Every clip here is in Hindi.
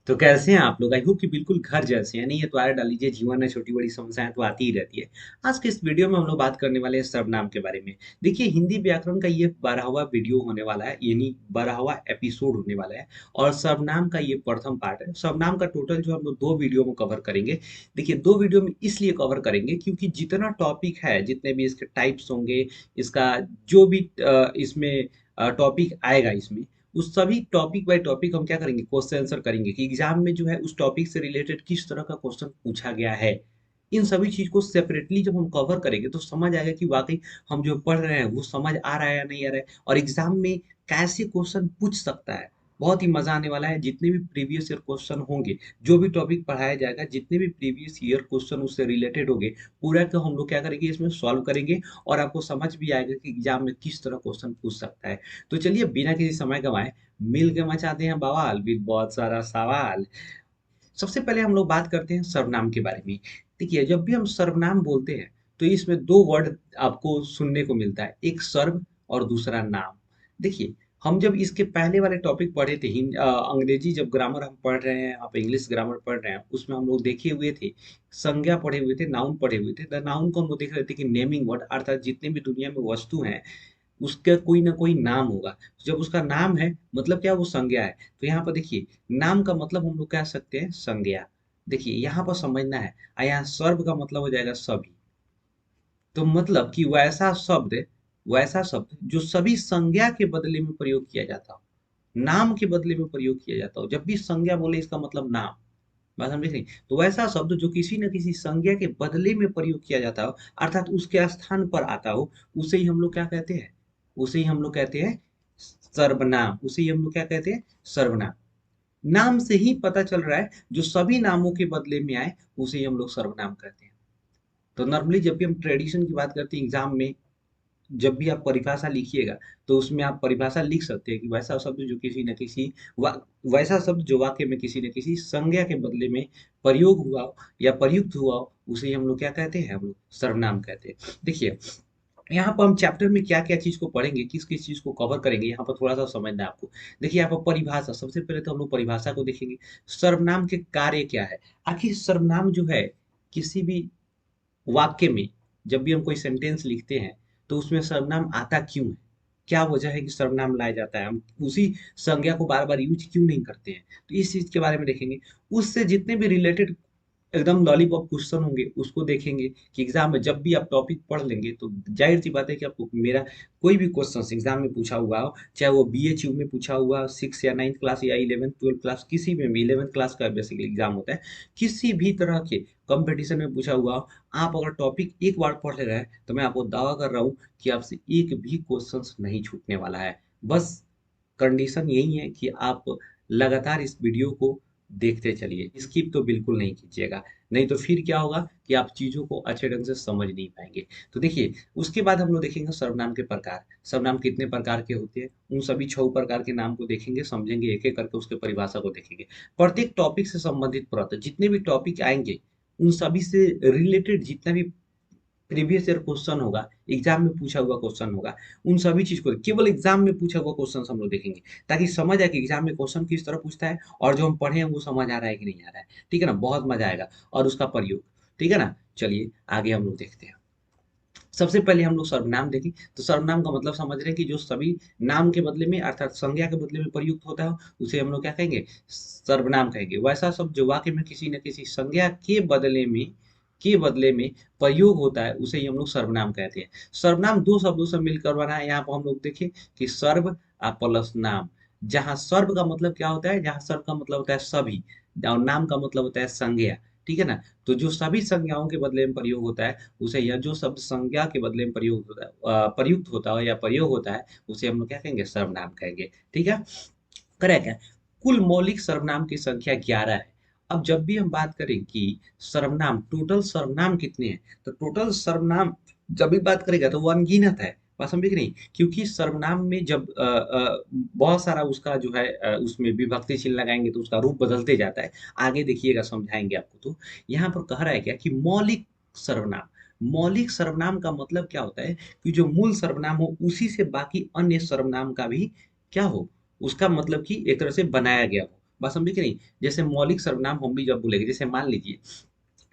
तो कैसे हैं आप लोग? आई होप कि बिल्कुल घर जैसे हैं। नहीं है तो आए डाल लीजिए, जीवन में छोटी बड़ी समस्याएं तो आती ही रहती है। आज के इस वीडियो में हम लोग बात करने वाले हैं सर्वनाम के बारे में। देखिए, हिंदी व्याकरण का ये 12वां वीडियो होने वाला है, यानी 12वां एपिसोड होने वाला है। और सर्वनाम का ये प्रथम पार्ट है। सर्वनाम का टोटल जो हम लोग 2 वीडियो में कवर करेंगे। देखिए, 2 वीडियो में इसलिए कवर करेंगे क्योंकि जितना टॉपिक है, जितने भी इसके टाइप्स होंगे, इसका जो भी इसमें टॉपिक आएगा, इसमें उस सभी टॉपिक बाय टॉपिक हम क्या करेंगे, क्वेश्चन आंसर करेंगे कि एग्जाम में जो है उस टॉपिक से रिलेटेड किस तरह का क्वेश्चन पूछा गया है। इन सभी चीज को सेपरेटली जब हम कवर करेंगे तो समझ आएगा कि वाकई हम जो पढ़ रहे हैं वो समझ आ रहा है या नहीं आ रहा है, और एग्जाम में कैसे क्वेश्चन पूछ सकता है। बहुत ही मजा आने वाला है। जितने भी प्रीवियस ईयर क्वेश्चन होंगे, जो भी टॉपिक पढ़ाया जाएगा, जितने भी प्रीवियस ईयर क्वेश्चन उससे रिलेटेड होंगे, पूरा को हम लोग क्या करेंगे, इसमें सॉल्व करेंगे। और आपको समझ भी आएगा कि एग्जाम में किस तरह क्वेश्चन पूछ सकता है। तो चलिए, बिना किसी समय गंवाए मिल के मचाते हैं बवाल विद बहुत सारा सवाल। सबसे पहले हम लोग बात करते हैं सर्वनाम के बारे में। देखिए, जब भी हम सर्वनाम बोलते हैं तो इसमें 2 वर्ड आपको सुनने को मिलता है, एक सर्व और दूसरा नाम। देखिए, हम जब इसके पहले वाले टॉपिक पढ़े थे, अंग्रेजी जब ग्रामर हम पढ़ रहे हैं, आप इंग्लिश ग्रामर पढ़ रहे हैं, उसमें हम लोग देखे हुए थे, संज्ञा पढ़े हुए थे, नाउन पढ़े हुए थे। द नाउन को हम लोग देख रहे थे कि नेमिंग वर्ड, अर्थात जितने भी दुनिया में वस्तु हैं उसका कोई ना कोई नाम होगा। तो जब उसका नाम है मतलब क्या, वो संज्ञा है। तो यहाँ पर देखिए, नाम का मतलब हम लोग कह सकते हैं संज्ञा। देखिए, यहाँ पर समझना है। यहाँ सर्व का मतलब हो जाएगा सभी। तो मतलब कि वैसा शब्द जो सभी संज्ञा के बदले में प्रयोग किया जाता हो, नाम के बदले में प्रयोग किया जाता हो। जब भी संज्ञा बोले इसका मतलब नाम। बात समझ रही? तो वैसा शब्द जो किसी न किसी संज्ञा के बदले में प्रयोग किया जाता हो, अर्थात उसके स्थान पर आता हो, उसे ही हम लोग क्या कहते हैं, उसे ही हम लोग कहते हैं सर्वनाम। उसे ही हम लोग क्या कहते हैं, सर्वनाम। नाम से ही पता चल रहा है, जो सभी नामों के बदले में आए उसे ही हम लोग सर्वनाम कहते हैं। तो नॉर्मली जब भी हम ट्रेडिशन की बात करते हैं एग्जाम में, जब भी आप परिभाषा लिखिएगा तो उसमें आप परिभाषा लिख सकते हैं कि वैसा शब्द जो किसी न किसी वैसा शब्द जो वाक्य में किसी न किसी संज्ञा के बदले में प्रयोग हुआ हो या प्रयुक्त हुआ हो, उसे ही हम लोग क्या कहते हैं, हम लोग सर्वनाम कहते हैं। देखिए, यहाँ पर हम चैप्टर में क्या क्या चीज को पढ़ेंगे, किस किस चीज को कवर करेंगे, यहाँ पर थोड़ा सा समझना है आपको। देखिए, यहाँ पर परिभाषा, सबसे पहले तो हम लोग परिभाषा को देखेंगे। सर्वनाम के कार्य क्या है। आखिर सर्वनाम जो है, किसी भी वाक्य में जब भी हम कोई सेंटेंस लिखते हैं तो उसमें सर्वनाम आता क्यों है, क्या वजह है कि सर्वनाम लाया जाता है, हम उसी संज्ञा को बार बार यूज क्यों नहीं करते हैं। तो इस चीज के बारे में देखेंगे। उससे जितने भी रिलेटेड एकदम लॉलीपॉप क्वेश्चन होंगे उसको देखेंगे कि एग्जाम में जब भी आप टॉपिक पढ़ लेंगे तो जाहिर सी बात है कि आपको मेरा कोई भी क्वेश्चन एग्जाम में पूछा हुआ हो, चाहे वो BHU में पूछा हुआ हो, 6 या 9 क्लास या 11th 12th क्लास, किसी में भी 11th क्लास का बेसिकली एग्जाम होता है, किसी भी तरह के कंपटीशन में पूछा हुआ हो, आप अगर टॉपिक एक बार पढ़ ले रहे हैं तो मैं आपको दावा कर रहा हूँ कि आपसे एक भी क्वेश्चन नहीं छूटने वाला है। बस कंडीशन यही है कि आप लगातार इस वीडियो को देखते चलिए, स्किप तो बिल्कुल नहीं कीजिएगा। नहीं तो फिर क्या होगा कि आप चीज़ों को अच्छे ढंग से समझ नहीं पाएंगे। तो देखिए, उसके बाद हम लोग देखेंगे सर्वनाम के प्रकार। सर्वनाम कितने प्रकार के होते हैं, उन सभी 6 प्रकार के नाम को देखेंगे, समझेंगे, एक एक करके उसके परिभाषा को देखेंगे। प्रत्येक टॉपिक से संबंधित प्रत जितने भी टॉपिक आएंगे, उन सभी से रिलेटेड जितना भी प्रीवियस ईयर क्वेश्चन होगा, एग्जाम में पूछा हुआ क्वेश्चन होगा, उन सभी चीज को केवल एग्जाम में पूछा हुआ क्वेश्चन हम लोग देखेंगे, ताकि समझ आए कि एग्जाम में क्वेश्चन किस तरह पूछता है और जो हम पढ़े हैं वो समझ आ रहा है कि नहीं आ रहा है। ठीक है ना, बहुत मजा आएगा। और उसका प्रयोग, ठीक है ना। चलिए आगे हम लोग देखते हैं। सबसे पहले हम लोग सर्वनाम देखें। तो सर्वनाम का मतलब समझ रहे हैं कि जो सभी नाम के बदले में, अर्थात संज्ञा के बदले में प्रयुक्त होता है, उसे हम लोग क्या कहेंगे, सर्वनाम कहेंगे। वैसा शब्द जो वाक्य में किसी न किसी संज्ञा के बदले में प्रयोग होता है, उसे ही हम लोग सर्वनाम कहते हैं। सर्वनाम 2 शब्दों से मिलकर बना है। यहाँ पर हम लोग देखें कि सर्व प्लस नाम। जहाँ सर्व का मतलब क्या होता है, जहाँ सर्व का मतलब होता है सभी, और नाम का मतलब होता है संज्ञा। ठीक है ना। तो जो सभी संज्ञाओं के बदले में प्रयोग होता है उसे, या जो शब्द संज्ञा के बदले में प्रयोग होता है, प्रयुक्त होता है या प्रयोग होता है, उसे हम लोग क्या कहेंगे, सर्वनाम कहेंगे। ठीक है, करेक्ट है। कुल मौलिक सर्वनाम की संख्या 11 है। अब जब भी हम बात करें कि सर्वनाम, टोटल सर्वनाम कितने हैं, तो टोटल सर्वनाम जब भी बात करेगा तो वो अनगिनत है। बात समझे कि नहीं, क्योंकि सर्वनाम में जब बहुत सारा उसका जो है उसमें विभक्ति चिन्ह लगाएंगे तो उसका रूप बदलते जाता है। आगे देखिएगा, समझाएंगे आपको। तो यहाँ पर कह रहा है क्या कि मौलिक सर्वनाम। मौलिक सर्वनाम का मतलब क्या होता है कि जो मूल सर्वनाम हो उसी से बाकी अन्य सर्वनाम का भी क्या हो, उसका मतलब कि एक तरह से बनाया गया हो। बात समझे कि नहीं? जैसे मौलिक सर्वनाम हम भी जब बोलेंगे, जैसे मान लीजिए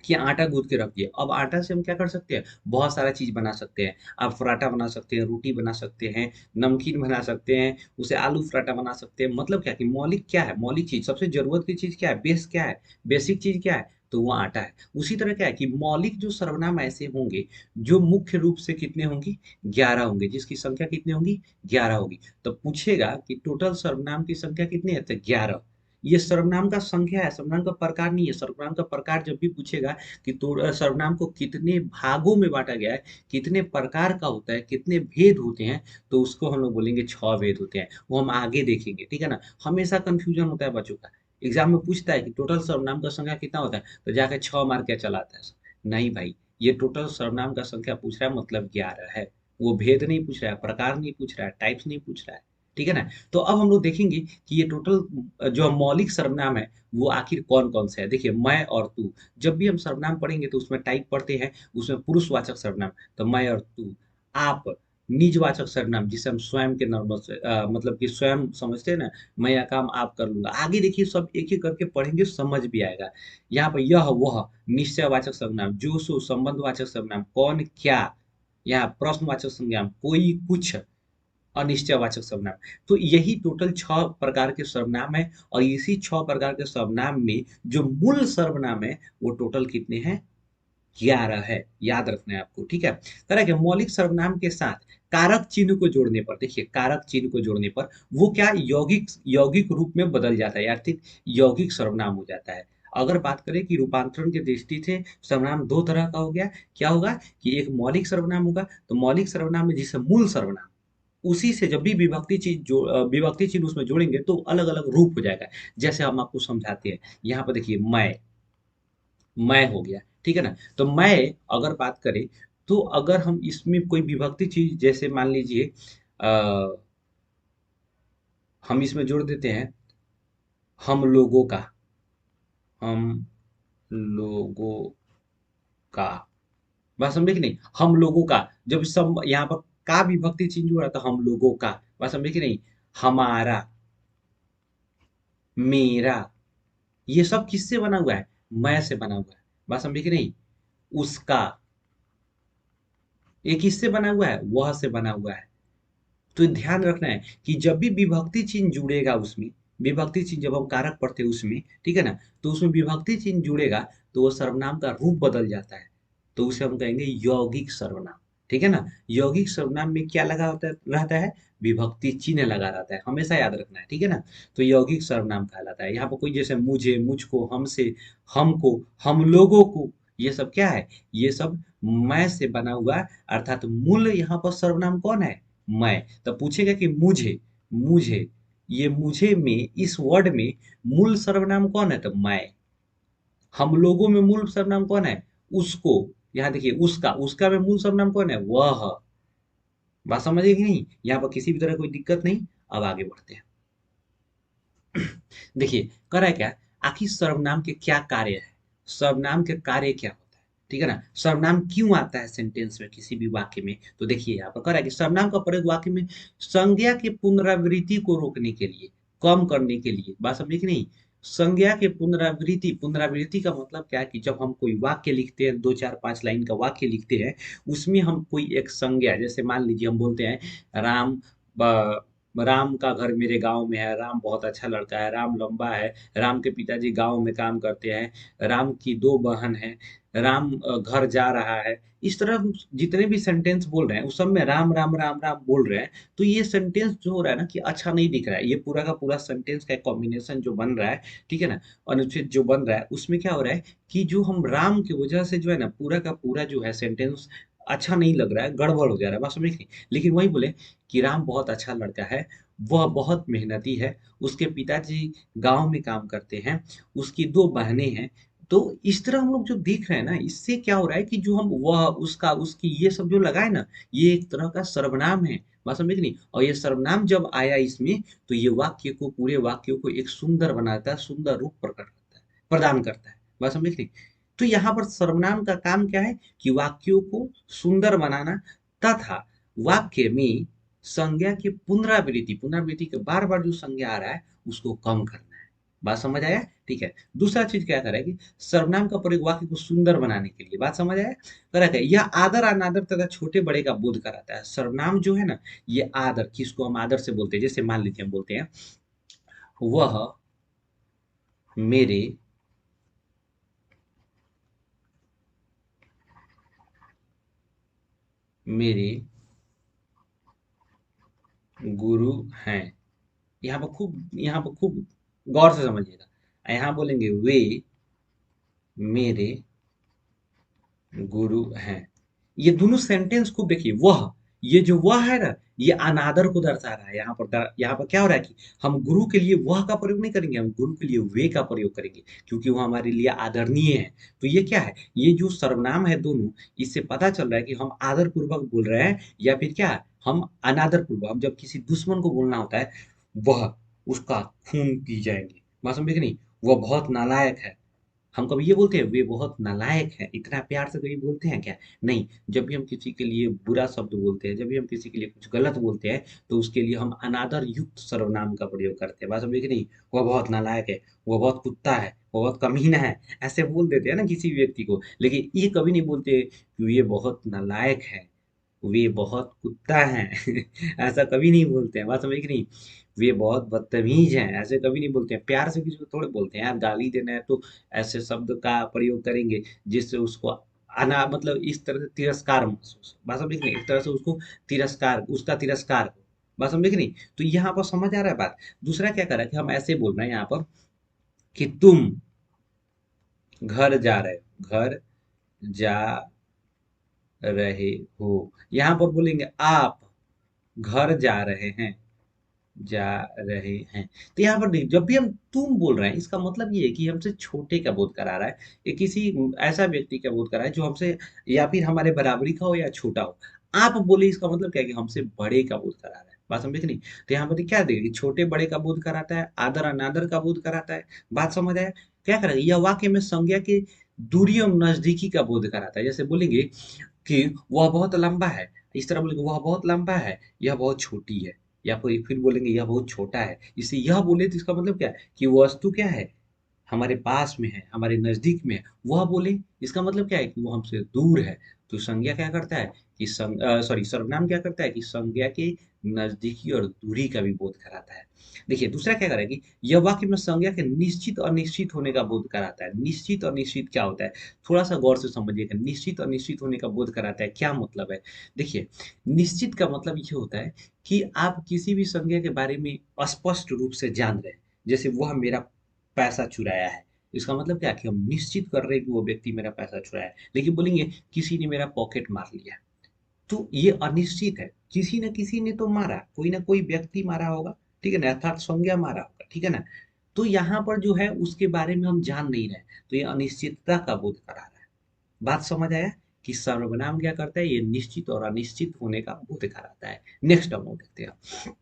कि आटा गूँथ के रख दिए। अब आटा से हम क्या कर सकते हैं? बहुत सारा चीज़ बना सकते हैं। आप पराठा बना सकते हैं, रोटी बना सकते हैं, नमकीन बना सकते हैं, उसे आलू पराठा बना सकते हैं। मतलब क्या कि मौलिक क्या है? मौलिक चीज़, सबसे ज़रूरत की चीज़ क्या है? बेस क्या है? बेसिक चीज़ क्या है? तो वो आटा है। उसी तरह क्या है कि मौलिक जो सर्वनाम ऐसे होंगे, जो मुख्य रूप से कितने होंगे? 11 होंगे, जिसकी संख्या कितनी होंगी? 11 होगी। तो पूछेगा कि टोटल सर्वनाम की संख्या कितनी है? तो 11। ये सर्वनाम का संख्या है, सर्वनाम का प्रकार नहीं है। सर्वनाम का प्रकार जब भी पूछेगा कि तो सर्वनाम को कितने भागों में बाँटा गया है, कितने प्रकार का होता है, कितने भेद होते हैं, तो उसको हम लोग बोलेंगे 6 भेद होते हैं। वो हम आगे देखेंगे, ठीक है ना? हमेशा कन्फ्यूज़न होता है बच्चों का। एग्ज़ाम में पूछता है कि टोटल सर्वनाम का संख्या कितना होता है? तो जाके 6 मार के चला आता है। नहीं भाई, ये टोटल सर्वनाम का संख्या पूछ रहा है मतलब 11 है। वो भेद नहीं पूछ रहा है, प्रकार नहीं पूछ रहा है, टाइप्स नहीं पूछ रहा है। ठीक है ना? तो अब हम लोग देखेंगे कि ये टोटल जो मौलिक सर्वनाम है, वो आखिर कौन-कौन से हैं। देखिए, मैं और तू, जब भी हम सर्वनाम पढ़ेंगे तो उसमें टाइप पढ़ते हैं, उसमें पुरुषवाचक सर्वनाम, तो मैं और तू, आप, निजवाचक सर्वनाम जिसे हम स्वयं के नॉर्मल से मतलब कि स्वयं समझते हैं ना, मैं यह काम आप कर लूँगा। आगे देखिए सब एक-एक करके पढ़ेंगे समझ भी आएगा। यहाँ पे यह, वह, निश्चयवाचक सर्वनाम, जो, सो, संबंधवाचक सर्वनाम, कौन, क्या, यहाँ प्रश्नवाचक संज्ञा, कोई, कुछ, अनिश्चयवाचक सर्वनाम। तो यही टोटल 6 प्रकार के सर्वनाम हैं और इसी 6 प्रकार के सर्वनाम में जो मूल सर्वनाम है, वो टोटल कितने हैं? 11 है। याद रखना है आपको, ठीक है? तरह के मौलिक सर्वनाम के साथ कारक चिन्ह को जोड़ने पर, देखिए कारक चिन्ह को जोड़ने पर वो क्या यौगिक यौगिक रूप में बदल जाता है, अर्थात यौगिक सर्वनाम हो जाता है। अगर बात करें कि रूपांतरण की दृष्टि से सर्वनाम 2 तरह का हो गया, क्या होगा कि एक मौलिक सर्वनाम होगा, तो मौलिक सर्वनाम में जिसे मूल सर्वनाम, उसी से जब भी विभक्ति चिन्ह उसमें जोड़ेंगे तो अलग-अलग रूप हो जाएगा। जैसे हम आपको समझाते हैं, यहाँ पर देखिए मैं हो गया, ठीक है ना? तो मैं अगर बात करें, तो अगर हम इसमें कोई विभक्ति चीज़ जैसे मान लीजिए अ, हम इसमें जोड़ देते हैं हम लोगों का, हम लोगों का, बात समझे कि नहीं? हम लोगों का, जब सम यहाँ पर का विभक्ति चिन्ह जोड़ा तो हम लोगों का, बात समझे कि नहीं? हमारा, मेरा, ये सब किससे बना हुआ है? मैं से बना हुआ है। बात समझे कि नहीं? उसका, ये किससे बना हुआ है? वह से बना हुआ है। तो ध्यान रखना है कि जब भी विभक्ति चिन्ह जुड़ेगा उसमें, विभक्ति चिन्ह जब हम कारक पढ़ते हैं उसमें, ठीक है ना? तो उसमें विभक्ति चिन्ह जुड़ेगा तो वो सर्वनाम का रूप बदल जाता है। तो उसे हम कहेंगे यौगिक सर्वनाम, ठीक है ना? यौगिक सर्वनाम में क्या लगा होता है रहता है? विभक्ति चिन्ह लगा रहता है, हमेशा याद रखना है, ठीक है ना? तो यौगिक सर्वनाम कहलाता है। यहाँ पर कोई जैसे मुझे, मुझको, हमसे, हमको, हम लोगों को, ये सब क्या है? ये सब मैं से बना हुआ है, अर्थात मूल यहाँ पर सर्वनाम कौन है? मैं। तब पूछेगा कि मुझे, मुझे, ये मुझे में, इस वर्ड में मूल सर्वनाम कौन है? तो मैं। हम लोगों में मूल सर्वनाम कौन है? उसको। यहाँ देखिए उसका में मूल सर्वनाम कौन है? वह। बात समझे कि नहीं? यहाँ पर किसी भी तरह कोई दिक्कत नहीं। अब आगे बढ़ते हैं। देखिए कह रहा है क्या, आखिर सर्वनाम के क्या कार्य है, सर्वनाम के कार्य क्या होता है, ठीक है ना? सर्वनाम क्यों आता है सेंटेंस में, किसी भी वाक्य में? तो देखिए यहाँ पर कह रहा है कि सर्वनाम का प्रयोग वाक्य में संज्ञा के पुनरावृत्ति को रोकने के लिए, कम करने के लिए, बात समझे कि नहीं? संज्ञा के पुनरावृत्ति, पुनरावृत्ति का मतलब क्या है कि जब हम कोई वाक्य लिखते हैं, 2 4 5 लाइन का वाक्य लिखते हैं, उसमें हम कोई एक संज्ञा, जैसे मान लीजिए हम बोलते हैं राम राम का घर मेरे गाँव में है, राम बहुत अच्छा लड़का है, राम लंबा है, राम के पिताजी गाँव में काम करते हैं, राम की 2 बहन हैं, राम घर जा रहा है। इस तरह हम जितने भी सेंटेंस बोल रहे हैं, उस सब में राम, राम, राम, राम बोल रहे हैं, तो ये सेंटेंस जो हो रहा है ना कि अच्छा नहीं दिख रहा है। ये पूरा का पूरा सेंटेंस का एक कॉम्बिनेशन जो बन रहा है, ठीक है ना? अनुचित जो बन रहा है, उसमें क्या हो रहा है कि जो हम राम की वजह से जो है ना, पूरा का पूरा जो है सेंटेंस अच्छा नहीं लग रहा है, गड़बड़ हो जा रहा है, बात समझ गई? लेकिन वही बोले कि राम बहुत अच्छा लड़का है, वह बहुत मेहनती है, उसके पिताजी गाँव में काम करते हैं, उसकी 2 बहनें हैं। तो इस तरह हम लोग जो देख रहे हैं ना, इससे क्या हो रहा है कि जो हम वह, उसका, उसकी ये सब जो लगा है ना, ये एक तरह का सर्वनाम है। बात समझे कि नहीं? और ये सर्वनाम जब आया इसमें, तो ये वाक्य को, पूरे वाक्य को एक सुंदर बनाता है, सुंदर रूप प्रकट करता है, प्रदान करता है। बात समझे कि नहीं? तो यहाँ पर सर्वनाम का काम क्या है कि वाक्यों को सुंदर बनाना तथा वाक्य में संज्ञा की पुनरावृत्ति, पुनरावृत्ति के बार-बार जो संज्ञा आ रहा है, उसको कम करना है। बात समझ आया? ठीक है। दूसरा चीज क्या करें कि सर्वनाम का प्रयोग वाक्य को सुंदर बनाने के लिए, बात समझ आया? करेक्ट है। यह आदर अनादर तथा छोटे बड़े का बोध कराता है। सर्वनाम जो है ना, ये आदर, किसको हम आदर से बोलते हैं, जैसे मान लीजिए हम बोलते हैं वह मेरे मेरे गुरु हैं। यहाँ पर खूब गौर से समझिएगा। यहाँ बोलेंगे वे मेरे गुरु हैं। ये दोनों सेंटेंस खूब देखिए। वह, ये जो वह है ना, ये अनादर को दर्शा रहा है। यहाँ पर क्या हो रहा है कि हम गुरु के लिए वह का प्रयोग नहीं करेंगे, हम गुरु के लिए वे का प्रयोग करेंगे, क्योंकि वो हमारे लिए आदरणीय है। तो ये क्या है, ये जो सर्वनाम है दोनों, इससे पता चल रहा है कि हम आदर पूर्वक बोल रहे हैं या फिर क्या है, हम अनादर पूर्वक। हम जब किसी दुश्मन को बोलना होता है, वह, उसका खून पी जाएंगे, बात समझे कि नहीं, वह बहुत नालायक है, हम कभी ये बोलते हैं वे बहुत नालायक हैं, इतना प्यार से कभी बोलते हैं क्या? नहीं। जब भी हम किसी के लिए बुरा शब्द बोलते हैं, जब भी हम किसी के लिए कुछ गलत बोलते हैं, तो उसके लिए हम अनादर युक्त सर्वनाम का प्रयोग करते हैं, बात समझे कि नहीं। वह बहुत नालायक है, वह बहुत कुत्ता है, वह बहुत कमीना है, ऐसे बोल देते हैं ना किसी भी व्यक्ति को। लेकिन ये कभी नहीं बोलते कि ये बहुत नालायक है, वे बहुत कुत्ता हैं ऐसा कभी नहीं बोलते हैं, बात समझ कि नहीं। वे बहुत बदतमीज हैं, ऐसे कभी नहीं बोलते हैं। प्यार से किसी को थोड़े बोलते हैं, यार गाली देना है तो ऐसे शब्द का प्रयोग करेंगे जिससे उसको मतलब इस तरह से तिरस्कार महसूस, बात समझ कि नहीं, एक तरह से उसको तिरस्कार, उसका तिरस्कार हो, बात समझे कि नहीं। तो यहाँ पर समझ आ रहा है बात। दूसरा क्या करा कि हम ऐसे बोल रहे हैं यहाँ पर कि तुम घर जा रहे हो, घर जा रहे हो। यहाँ पर बोलेंगे आप घर जा रहे हैं, जा रहे हैं। तो यहाँ पर देखिए, जब भी हम तुम बोल रहे हैं, इसका मतलब ये है कि हमसे छोटे का बोध करा रहा है, ये किसी ऐसा व्यक्ति का बोध करा रहा है जो हमसे या फिर हमारे बराबरी का हो या छोटा हो। आप बोले, इसका मतलब क्या है कि हमसे बड़े का बोध करा रहा है, बात समझे कि नहीं। तो यहाँ पर क्या देखिए, छोटे बड़े का बोध कराता है, आदर अनादर का बोध कराता है, बात समझ आया। क्या करेगा, यह वाक्य में संज्ञा के दूरी और नजदीकी का बोध कराता है। जैसे बोलेंगे कि वह बहुत लंबा है, इस तरह बोलेंगे वह बहुत लंबा है, यह बहुत छोटी है, या फिर बोलेंगे यह बहुत छोटा है। इसे यह बोले तो इसका मतलब क्या है कि वस्तु क्या है, हमारे पास में है, हमारे नजदीक में है। वह बोले, इसका मतलब क्या है कि वो हमसे दूर है। तो संज्ञा क्या करता है कि सर्वनाम क्या करता है कि संज्ञा के नजदीकी और दूरी का भी बोध कराता है। देखिए दूसरा क्या करेगी, यह वाक्य में संज्ञा के निश्चित और निश्चित होने का बोध कराता है। निश्चित और निश्चित क्या होता है, थोड़ा सा गौर से समझिएगा। निश्चित और निश्चित होने का बोध कराता है, क्या मतलब है? देखिए, निश्चित का मतलब ये होता है कि आप किसी भी संज्ञा के बारे में स्पष्ट रूप से जान रहे हैं। जैसे वह मेरा पैसा चुराया है, इसका मतलब क्या कि हम निश्चित कर रहे हैं कि वो व्यक्ति मेरा पैसा चुराया है। लेकिन बोलेंगे किसी ने मेरा पॉकेट मार लिया, तो ये अनिश्चित है। किसी न किसी ने तो मारा, कोई ना कोई व्यक्ति मारा होगा, ठीक है ना, अर्थात संज्ञा मारा होगा, ठीक है ना। तो यहाँ पर जो है उसके बारे में हम जान नहीं रहे, तो ये अनिश्चितता का बोध करा रहा है। बात समझ आया कि सर्वनाम क्या करता है, ये निश्चित और अनिश्चित होने का बोध कराता है। नेक्स्ट हम लोग देखते हैं,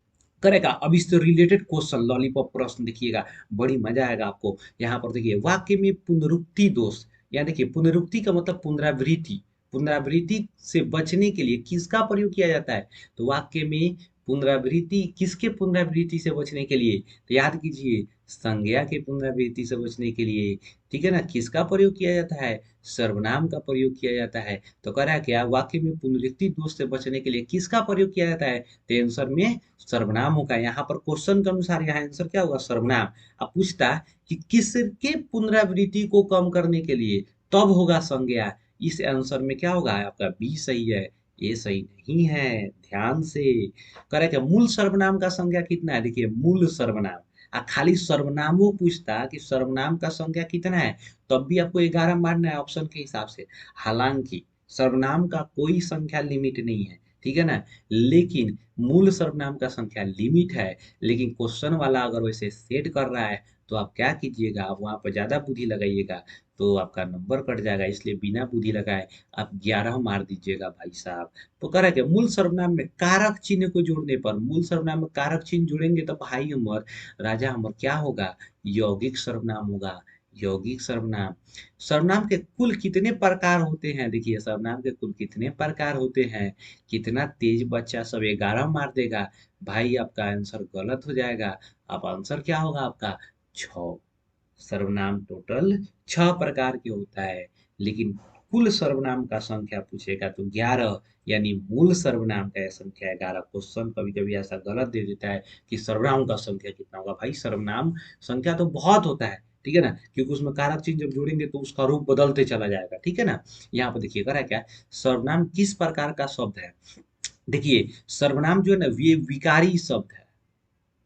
करेगा। अब इससे रिलेटेड क्वेश्चन लॉलीपॉप प्रश्न देखिएगा, बड़ी मजा आएगा आपको। यहाँ पर देखिए, वाक्य में पुनरुक्ति दोष, या देखिए पुनरुक्ति का मतलब पुनरावृत्ति, पुनरावृत्ति से बचने के लिए किसका प्रयोग किया जाता है। तो वाक्य में पुनरावृत्ति, किसके पुनरावृत्ति से बचने के लिए, तो याद कीजिए संज्ञा के पुनरावृत्ति से बचने के लिए, ठीक है ना, किसका प्रयोग किया जाता है, सर्वनाम का प्रयोग किया जाता है। तो कह रहा है क्या, वाक्य में पुनरुक्ति दोष से बचने के लिए किसका प्रयोग किया जाता है, तो आंसर में सर्वनाम होगा। यहाँ पर क्वेश्चन के अनुसार यहाँ आंसर क्या होगा, सर्वनाम। अब पूछता कि किसके पुनरावृत्ति को कम करने के लिए, तब होगा संज्ञा। इस आंसर में क्या होगा, आपका बी सही है, ये सही नहीं है, ध्यान से। करेक्ट है। मूल सर्वनाम का संज्ञा कितना है, देखिए मूल सर्वनाम, खाली सर्वनामों पूछता कि सर्वनाम का संज्ञा कितना है, तब भी आपको 11 मारना है ऑप्शन के हिसाब से। हालांकि सर्वनाम का कोई संख्या लिमिट नहीं है, ठीक है ना, लेकिन मूल सर्वनाम का संख्या लिमिट है। लेकिन क्वेश्चन वाला अगर वैसे सेट कर रहा है, तो आप क्या कीजिएगा, आप वहां पर ज्यादा बुद्धि लगाइएगा, तो आपका नंबर कट जाएगा। इसलिए बिना बुद्धि लगाए आप 11 मार दीजिएगा भाई साहब। तो कह रहा है मूल सर्वनाम में कारक चिन्ह को जोड़ने पर, मूल सर्वनाम में कारक चिन्ह जोड़ेंगे तो भाई अमर, राजा अमर क्या होगा, यौगिक सर्वनाम होगा, यौगिक सर्वनाम। सर्वनाम के कुल कितने प्रकार होते हैं, देखिए सर्वनाम के कुल कितने प्रकार होते हैं। कितना तेज बच्चा, सब 11 मार देगा भाई, आपका आंसर गलत हो जाएगा। अब आंसर क्या होगा आपका, 6। सर्वनाम टोटल 6 प्रकार के होता है, लेकिन कुल सर्वनाम का संख्या पूछेगा तो 11, यानी मूल सर्वनाम का संख्या 11। क्वेश्चन कभी कभी ऐसा गलत दे देता है कि सर्वनाम का संख्या कितना होगा। भाई सर्वनाम संख्या तो बहुत होता है, ठीक है ना, क्योंकि उसमें कारक चिन्ह जब जोड़ेंगे तो उसका रूप बदलते चला जाएगा, ठीक है ना। यहाँ पर देखिए करा क्या, सर्वनाम किस प्रकार का शब्द है। देखिए सर्वनाम जो है ना ये विकारी शब्द है।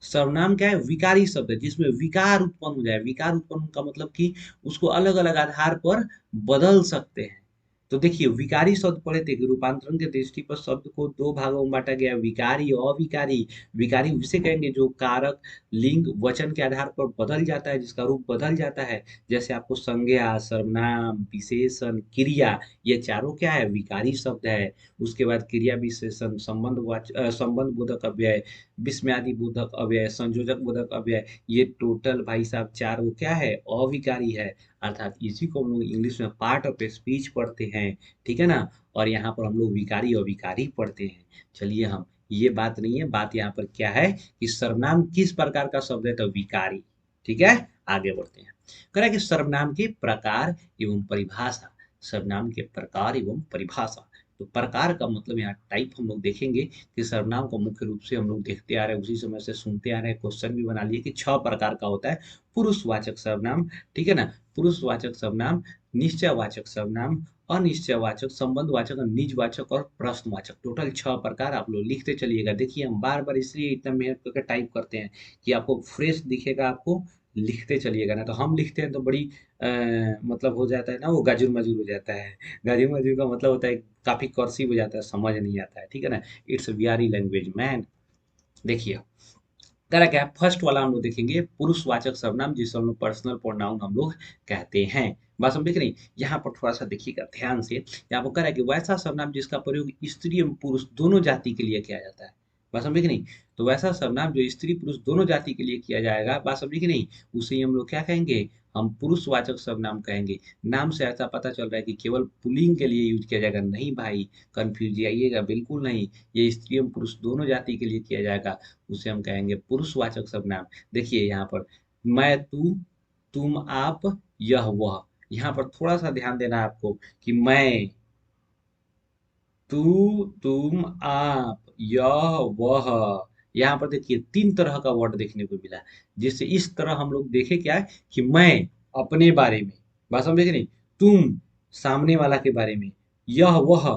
सर्वनाम क्या है, विकारी शब्द है जिसमें विकार उत्पन्न हो जाए। विकार उत्पन्न का मतलब कि उसको अलग अलग आधार पर बदल सकते हैं। तो देखिए विकारी शब्द पढ़े थे कि रूपांतरण के दृष्टि पर शब्द को दो भागों में बांटा गया, विकारी अविकारी। विकारी उसे कहेंगे जो कारक लिंग वचन के आधार पर बदल जाता है, जिसका रूप बदल जाता है। जैसे आपको संज्ञा, सर्वनाम, विशेषण, क्रिया, ये चारों क्या है, विकारी शब्द है। उसके बाद क्रिया विशेषण, संबंध बोधक अव्यय, विस्मयादि बोधक अव्यय, संयोजक बोधक अव्यय, ये टोटल भाई साहब चारों क्या है, अविकारी है। अर्थात इसी को हम लोग इंग्लिश में पार्ट ऑफ स्पीच पढ़ते हैं, ठीक है ना। और यहाँ पर हम लोग विकारी अविकारी पढ़ते हैं। चलिए हम, ये बात नहीं है, बात यहाँ पर क्या है कि सर्वनाम किस प्रकार का शब्द है, तो विकारी। ठीक है, आगे बढ़ते हैं। कह रहा है कि सर्वनाम के प्रकार एवं परिभाषा। सर्वनाम के प्रकार एवं परिभाषा, तो प्रकार का मतलब यहाँ टाइप हम लोग देखेंगे कि सर्वनाम को मुख्य रूप से हम लोग देखते आ रहे हैं, उसी समय से सुनते आ रहे हैं, क्वेश्चन भी बना लिए कि 6 प्रकार का होता है। पुरुषवाचक सर्वनाम, ठीक है ना, पुरुषवाचक सर्वनाम, निश्चयवाचक सर्वनाम, अनिश्चयवाचक, संबंधवाचक, निजवाचक और प्रश्नवाचक। टोटल 6 प्रकार आप लोग लिखते चलिएगा। देखिए हम बार बार इसलिए इतना मेहनत करके टाइप करते हैं कि आपको फ्रेश दिखेगा, आपको लिखते चलिएगा। ना तो हम लिखते हैं तो बड़ी मतलब हो जाता है ना, वो गाजुर मजूर हो जाता है। गाजुर मजूर का मतलब होता है काफी कर्सिव हो जाता है, समझ नहीं आता है, ठीक है ना। It's very language man. देखिए करा क्या, फर्स्ट वाला हम लोग देखेंगे पुरुषवाचक सर्वनाम, जिसे हम लोग पर्सनल प्रोनाउन हम लोग कहते हैं। बात समझ रही, यहाँ पर थोड़ा सा देखिएगा ध्यान से। यहाँ पर करा कि वैसा सर्वनाम जिसका प्रयोग स्त्री एवं पुरुष दोनों जाति के लिए किया जाता है। बात समझे कि नहीं, तो वैसा सर्वनाम जो स्त्री पुरुष दोनों जाति के लिए किया जाएगा, बात समझे कि नहीं, उसे ही हम लोग क्या कहेंगे, हम पुरुषवाचक सर्वनाम कहेंगे। नाम से ऐसा पता चल रहा है कि केवल पुल्लिंग के लिए यूज किया जाएगा, नहीं भाई, कंफ्यूज आइएगा बिल्कुल नहीं। ये स्त्री एवं पुरुष दोनों जाति के लिए किया जाएगा, उसे हम कहेंगे पुरुषवाचक सर्वनाम। देखिए यहाँ पर मैं, तू, तुम, आप, यह, वह। यहाँ पर थोड़ा सा ध्यान देना है आपको कि मैं, तू, तुम, आप, यह, वह। यहाँ पर देखिए 3 तरह का वर्ड देखने को मिला, जिससे इस तरह हम लोग देखे क्या है कि मैं अपने बारे में, बात समझे कि नहीं, तुम सामने वाला के बारे में, यह वह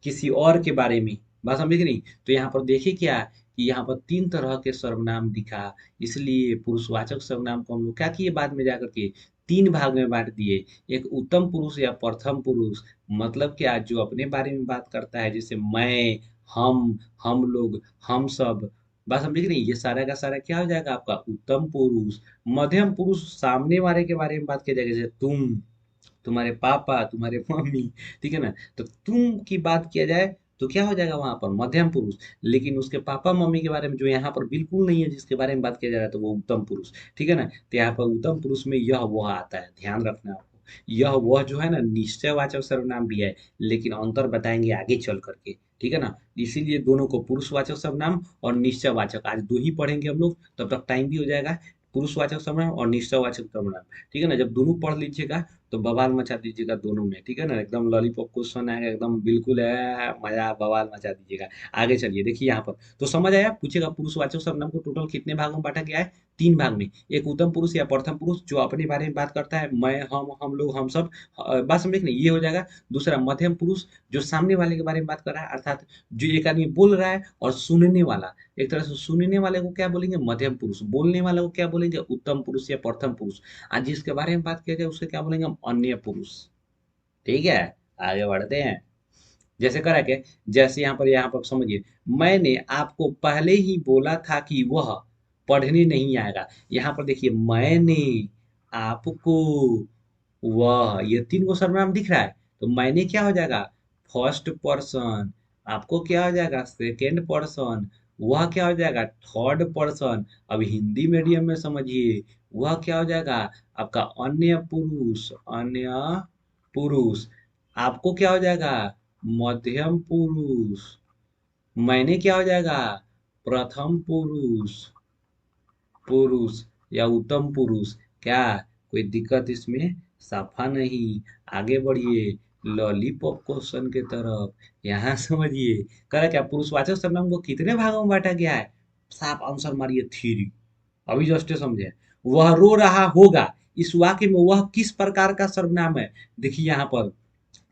किसी और के बारे में, बात समझे कि नहीं। तो यहाँ पर देखिए क्या कि यहाँ पर 3 तरह के सर्वनाम दिखा, इसलिए पुरुषवाचक सर्वनाम को हम लोग क्या किए, बाद में जाकर के 3 भाग में बांट दिए। एक उत्तम पुरुष या प्रथम पुरुष, मतलब क्या, जो अपने बारे में बात करता है, जैसे मैं, हम लोग, हम सब। बात समझे कि नहीं, ये सारा का सारा क्या हो जाएगा आपका उत्तम पुरुष। मध्यम पुरुष सामने वाले के बारे में बात किया जाएगा, जैसे तुम, तुम्हारे पापा, तुम्हारे मम्मी, ठीक है ना। तो तुम की बात किया जाए तो क्या हो जाएगा वहां पर मध्यम पुरुष। लेकिन उसके पापा मम्मी के बारे में जो यहाँ पर बिल्कुल नहीं है, जिसके बारे में बात किया जा रहा है, तो वो उत्तम पुरुष, ठीक है ना। तो यहाँ पर उत्तम पुरुष में यह वह आता है, ध्यान रखना आपको। यह वह जो है ना निश्चयवाचक सर्वनाम भी है, लेकिन अंतर बताएंगे आगे चल करके, ठीक है ना। इसीलिए दोनों को पुरुषवाचक सर्वनाम और निश्चयवाचक आज दो ही पढ़ेंगे हम लोग, तब तक टाइम भी हो जाएगा। पुरुषवाचक सर्वनाम और निश्चयवाचक सर्वनाम, ठीक है ना। जब दोनों पढ़ लीजिएगा तो बवाल मचा दीजिएगा दोनों में, ठीक है ना। एकदम लॉलीपॉप क्वेश्चन आएगा, एकदम बिल्कुल है मजा, बवाल मचा दीजिएगा। आगे चलिए देखिए यहाँ पर, तो समझ आया, पूछेगा पुरुषवाचक सर्वनाम को टोटल कितने भागों में बांटा गया है, 3 भाग में। एक उत्तम पुरुष या प्रथम पुरुष जो अपने बारे में बात करता है, मैं, हम लोग, हम सब, बात समझे कि नहीं, ये हो जाएगा। दूसरा मध्यम पुरुष जो सामने वाले के बारे में बात कर रहा है, अर्थात जो एक आदमी बोल रहा है और सुनने वाला, एक तरह से सुनने वाले को क्या बोलेंगे, मध्यम पुरुष। बोलने वाले को क्या बोलेंगे, उत्तम पुरुष या प्रथम पुरुष। आज जिसके बारे में बात किया जाए उसे क्या बोलेंगे हम, अन्य पुरुष। ठीक है, आगे बढ़ते हैं। जैसे करा के, जैसे यहाँ पर समझिए, मैंने आपको पहले ही बोला था कि वह पढ़ने नहीं आएगा। यहाँ पर देखिए मैंने आपको, वह, ये 3 को सर्वनाम दिख रहा है। तो मैंने क्या हो जाएगा, फर्स्ट पर्सन। आपको क्या हो जाएगा, सेकेंड पर्सन। वह क्या हो जाएगा, थर्ड पर्सन। अब हिंदी मीडियम में समझिए, वह क्या हो जाएगा आपका अन्य पुरुष, अन्य पुरुष। आपको क्या हो जाएगा, मध्यम पुरुष। मैंने क्या हो जाएगा, प्रथम पुरुष, पुरुष या उत्तम पुरुष। क्या कोई दिक्कत इसमें? साफा नहीं। आगे बढ़िए लॉलीपॉप क्वेश्चन के तरफ। यहाँ समझिए, कह रहा क्या पुरुषवाचक सर्वनाम को कितने भागों में बांटा गया है? साफ आंसर मारिए, थ्री। अभी जस्ट समझे। वह रो रहा होगा, इस वाक्य में वह किस प्रकार का सर्वनाम है? देखिए यहाँ पर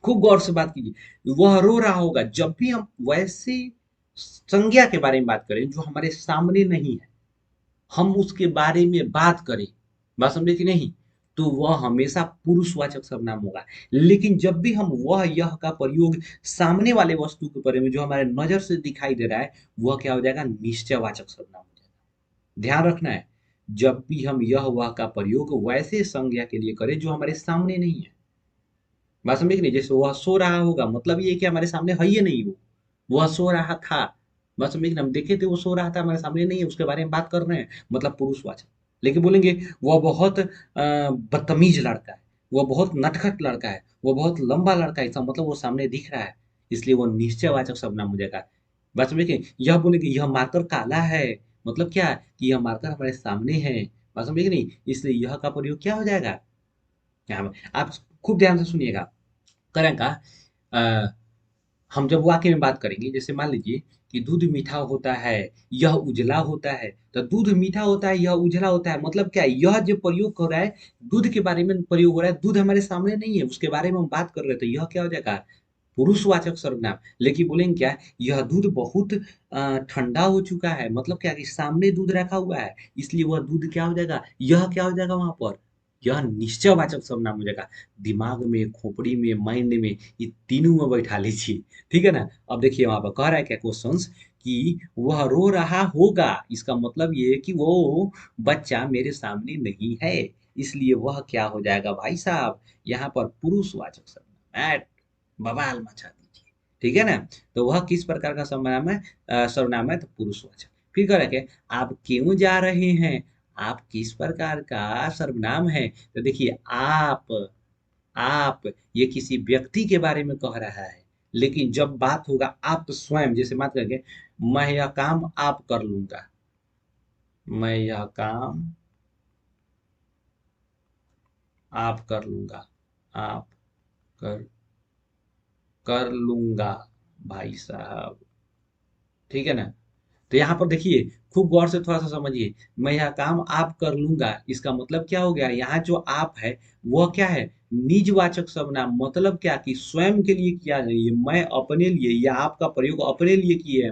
खूब गौर से बात कीजिए। वह रो रहा होगा, जब भी हम वैसी संज्ञा के बारे में बात करें जो हमारे सामने नहीं है, हम उसके बारे में बात करें, बात समझे कि नहीं, तो वह हमेशा पुरुषवाचक सर्वनाम होगा। लेकिन जब भी हम वह यह का प्रयोग सामने वाले वस्तु के बारे में जो हमारे नजर से दिखाई दे रहा है, वह क्या हो जाएगा? निश्चयवाचक सर्वनाम हो जाएगा। ध्यान रखना है, जब भी हम यह वह का प्रयोग वैसे संज्ञा के लिए करें जो हमारे सामने नहीं है। बात समझे कि नहीं? जैसे वह सो रहा होगा, मतलब ये कि हमारे सामने है ही नहीं वो। वह सो रहा था, बात समझे कि नहीं? हम देखे थे वो सो रहा था, हमारे सामने नहीं है, उसके बारे में बात कर रहे हैं, मतलब पुरुषवाचक। लेकिन बोलेंगे वह बहुत बदतमीज लड़का है, वह बहुत नटखट लड़का है, वह बहुत लंबा लड़का है, इसका मतलब वो सामने दिख रहा है, इसलिए वो निश्चयवाचक शब्दनाम हो जाएगा। बात समझे कि यह बोलेंगे यह मार्कर काला है, मतलब क्या कि यह मार्कर हमारे सामने है। बात समझे कि नहीं? इसलिए यह का प्रयोग क्या हो जाएगा यहाँ पर? आप खूब ध्यान से सुनिएगा। करें का हम जब वाक्य में बात करेंगे, जैसे मान लीजिए कि दूध मीठा होता है, यह उजला होता है, तो दूध मीठा होता है, यह उजला होता है, मतलब क्या है? यह जो प्रयोग हो रहा है, दूध के बारे में प्रयोग हो रहा है, दूध हमारे सामने नहीं है, उसके बारे में हम बात कर रहे हैं, तो यह क्या हो जाएगा? पुरुषवाचक सर्वनाम। लेकिन बोलेंगे क्या? यह दूध बहुत ठंडा हो चुका है, मतलब क्या कि सामने दूध रखा हुआ है, इसलिए वह दूध क्या हो जाएगा? यह क्या हो जाएगा वहां पर? यह निश्चयवाचक सर्वनाम हो जाएगा। दिमाग में, खोपड़ी में, माइंड में, ये तीनों में बैठा लीजिए। ठीक है ना? अब देखिए वहां पर कह रहा है क्या क्वेश्चंस कि वह रो रहा होगा, इसका मतलब ये है कि वो बच्चा मेरे सामने नहीं है, इसलिए वह क्या हो जाएगा भाई साहब? यहाँ पर पुरुषवाचक सर्वनाम। बवाल मचा दीजिए। ठीक है ना? तो वह किस प्रकार का सर्वनाम है? सर्वनाम है तो पुरुषवाचक। फिर कह रहा है कि आप क्यों जा रहे हैं? आप किस प्रकार का सर्वनाम है? तो देखिए आप ये किसी व्यक्ति के बारे में कह रहा है, लेकिन जब बात होगा आप स्वयं, जैसे बात करके मैं यह काम आप कर लूंगा, मैं यह काम आप कर लूंगा, आप कर कर लूंगा भाई साहब। ठीक है ना? तो यहाँ पर देखिए, खूब गौर से थोड़ा सा समझिए। मैं यह काम आप कर लूंगा, इसका मतलब क्या हो गया? यहाँ जो आप है वह क्या है? निजवाचक सर्वनाम। मतलब क्या कि स्वयं के लिए किया जाए, मैं अपने लिए, या आपका प्रयोग अपने लिए किए है,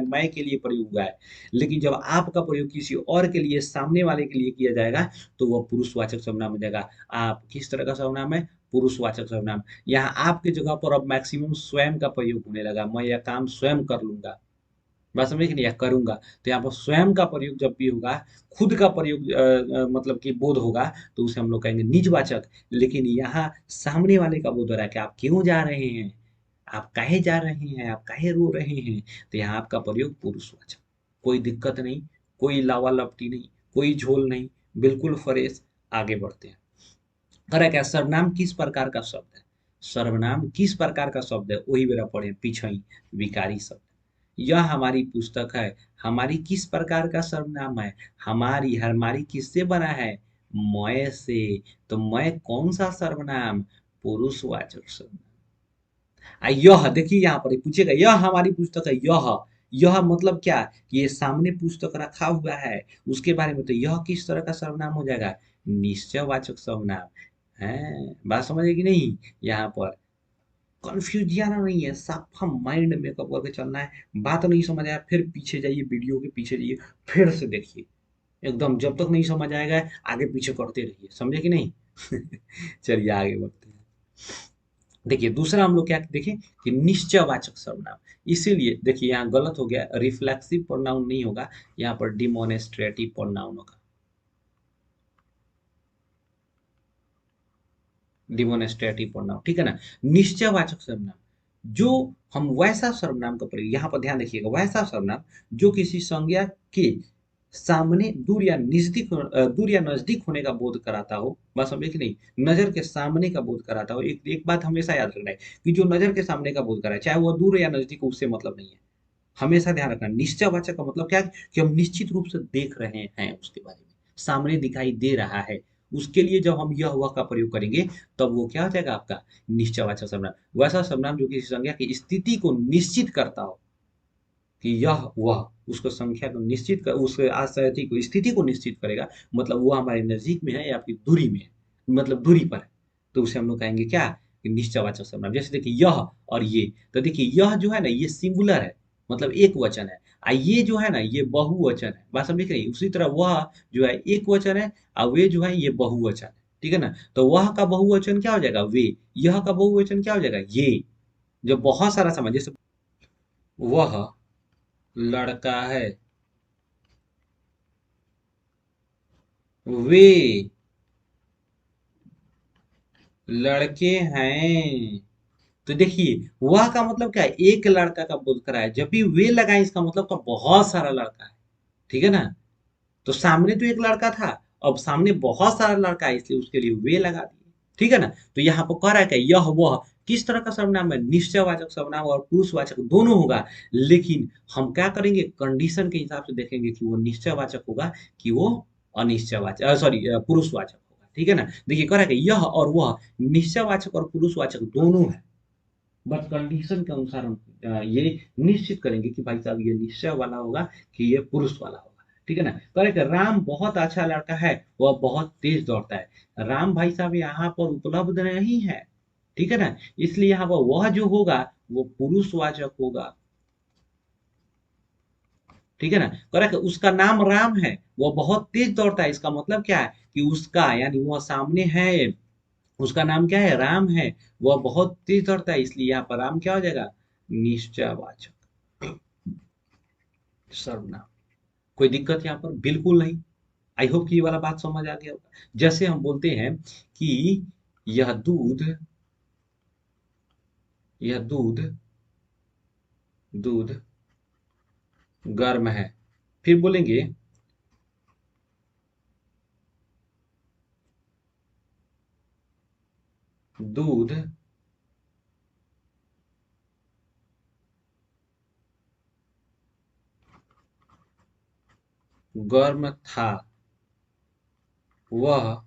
मैं के लिए प्रयोग हुआ है। लेकिन जब आपका प्रयोग किसी और के लिए, सामने वाले के लिए किया जाएगा, तो वह पुरुषवाचक सर्वनाम हो जाएगा। आप किस तरह का सर्वनाम है? पुरुषवाचक सर्वनाम। यहाँ आपके जगह पर अब मैक्सिमम स्वयं का प्रयोग होने लगा, मैं यह काम स्वयं कर लूंगा, बात समझे कि नहीं? या करूँगा। तो यहाँ पर स्वयं का प्रयोग जब भी होगा, खुद का प्रयोग मतलब कि बोध होगा, तो उसे हम लोग कहेंगे निजवाचक। लेकिन यहाँ सामने वाले का बोध हो रहा है कि आप क्यों जा रहे हैं? आप काहे जा रहे हैं? आप काहे रो रहे हैं? तो यहाँ आपका प्रयोग पुरुषवाचक। कोई दिक्कत नहीं, कोई लावा-लपटी नहीं, कोई झोल नहीं, बिल्कुल फ्रेश। आगे बढ़ते हैं। कह रहा है क्या? सर्वनाम किस प्रकार का शब्द है? सर्वनाम किस प्रकार का शब्द है? वही मेरा पढ़े पीछे ही, विकारी शब्द। यह हमारी पुस्तक है, हमारी किस प्रकार का सर्वनाम है? हमारी हमारी किससे बना है? मैं से। तो मैं कौन सा सर्वनाम? पुरुषवाचक सर्वनाम। यह देखिए, यहाँ पर पूछेगा यह हमारी पुस्तक है, यह मतलब क्या कि ये सामने पुस्तक रखा हुआ है, उसके बारे में, तो यह किस तरह का सर्वनाम हो जाएगा? निश्चयवाचक सर्वनाम है। बात समझे कि नहीं? यहाँ पर कंफ्यूज जाना नहीं है, साफा माइंड मेकअप करके चलना है। बात नहीं समझ आया, फिर पीछे जाइए, वीडियो के पीछे जाइए, फिर से देखिए। एकदम जब तक नहीं समझ आएगा, आगे पीछे करते रहिए, समझे कि नहीं? चलिए आगे बढ़ते हैं। देखिए दूसरा हम लोग क्या देखें कि निश्चयवाचक सर्वनाम। इसीलिए देखिए यहाँ गलत हो गया, रिफ्लेक्सिव प्रोनाउन नहीं होगा, यहाँ पर डिमोनेस्ट्रेटिव प्रोनाउन होगा। डिमोनेस्ट्रेटिव प्रोनाउन, ठीक है ना? निश्चयवाचक सर्वनाम, जो हम वैसा सर्वनाम का प्रयोग, यहाँ पर ध्यान रखिएगा, वैसा सर्वनाम जो किसी संज्ञा के सामने दूर या नजदीक होने का बोध कराता हो। बस समझे कि नहीं? नजर के सामने का बोध कराता हो। एक एक बात हमेशा याद रखना है कि जो नजर के सामने का बोध कराए, चाहे वो दूर या नजदीक हो, उससे मतलब नहीं है। हमेशा ध्यान रखना, निश्चयवाचक का मतलब क्या है कि हम निश्चित रूप से देख रहे हैं उसके बारे में, सामने दिखाई दे रहा है, उसके लिए जब हम यह वह का प्रयोग करेंगे तब वो क्या हो जाएगा आपका निश्चयवाचक सर्वनाम। वैसा सर्वनाम जो किसी संज्ञा की स्थिति को निश्चित करता हो कि यह वह, उसको संख्या को निश्चित कर, उस आकृति को स्थिति को निश्चित करेगा, मतलब वो हमारे नजदीक में है या फिर दूरी में है, मतलब दूरी पर है, तो उसे हम लोग कहेंगे क्या कि निश्चयवाचक सर्वनाम। जैसे देखिए यह और ये, तो देखिए यह जो है ना ये सिंगुलर है, मतलब एक वचन है, ये जो है ना ये बहुवचन है, बात समझ रही। उसी तरह वह जो है एक वचन है और वे जो है ये बहुवचन है, ठीक है ना। तो वह का बहुवचन क्या हो जाएगा वे, यह का बहुवचन क्या हो जाएगा ये। जब बहुत सारा सामान, जैसे वह लड़का है, वे लड़के हैं, तो देखिए वह का मतलब क्या है, एक लड़का का बोध करा है, जब भी वे लगाए इसका मतलब तो बहुत सारा लड़का है, ठीक है ना। तो सामने तो एक लड़का था, अब सामने बहुत सारा लड़का है इसलिए उसके लिए वे लगा दिए, ठीक है ना। तो यहाँ पर कह रहा है कि यह वह किस तरह का सर्वनाम है, निश्चयवाचक सर्वनाम और पुरुषवाचक दोनों होगा, लेकिन हम क्या करेंगे कंडीशन के हिसाब से देखेंगे कि वो निश्चयवाचक होगा कि वो अनिश्चयवाचक, सॉरी पुरुषवाचक होगा, ठीक है ना। देखिए कह रहा है कि यह और वह निश्चयवाचक और पुरुषवाचक दोनों है, बट कंडीशन के अनुसार हम ये निश्चित करेंगे कि भाई साहब ये निश्चय वाला होगा कि ये पुरुष वाला होगा, ठीक है ना। करेक्ट, राम बहुत अच्छा लड़का है, वह बहुत तेज दौड़ता है। राम भाई साहब यहाँ पर उपलब्ध नहीं है, ठीक है ना, इसलिए यहाँ पर वह जो होगा वो पुरुषवाचक होगा, ठीक है ना। करेक्ट, उसका नाम राम है, वह बहुत तेज दौड़ता है, इसका मतलब क्या है कि उसका यानी वह सामने है, उसका नाम क्या है राम है, वह बहुत तेज दौड़ता है, इसलिए यहाँ पर राम क्या हो जाएगा निश्चयवाचक सर्वनाम। कोई दिक्कत यहाँ पर बिल्कुल नहीं। आई होप कि ये वाला बात समझ आ गया होगा। जैसे हम बोलते हैं कि यह दूध, यह दूध दूध गर्म है, फिर बोलेंगे दूध गर्म था, वह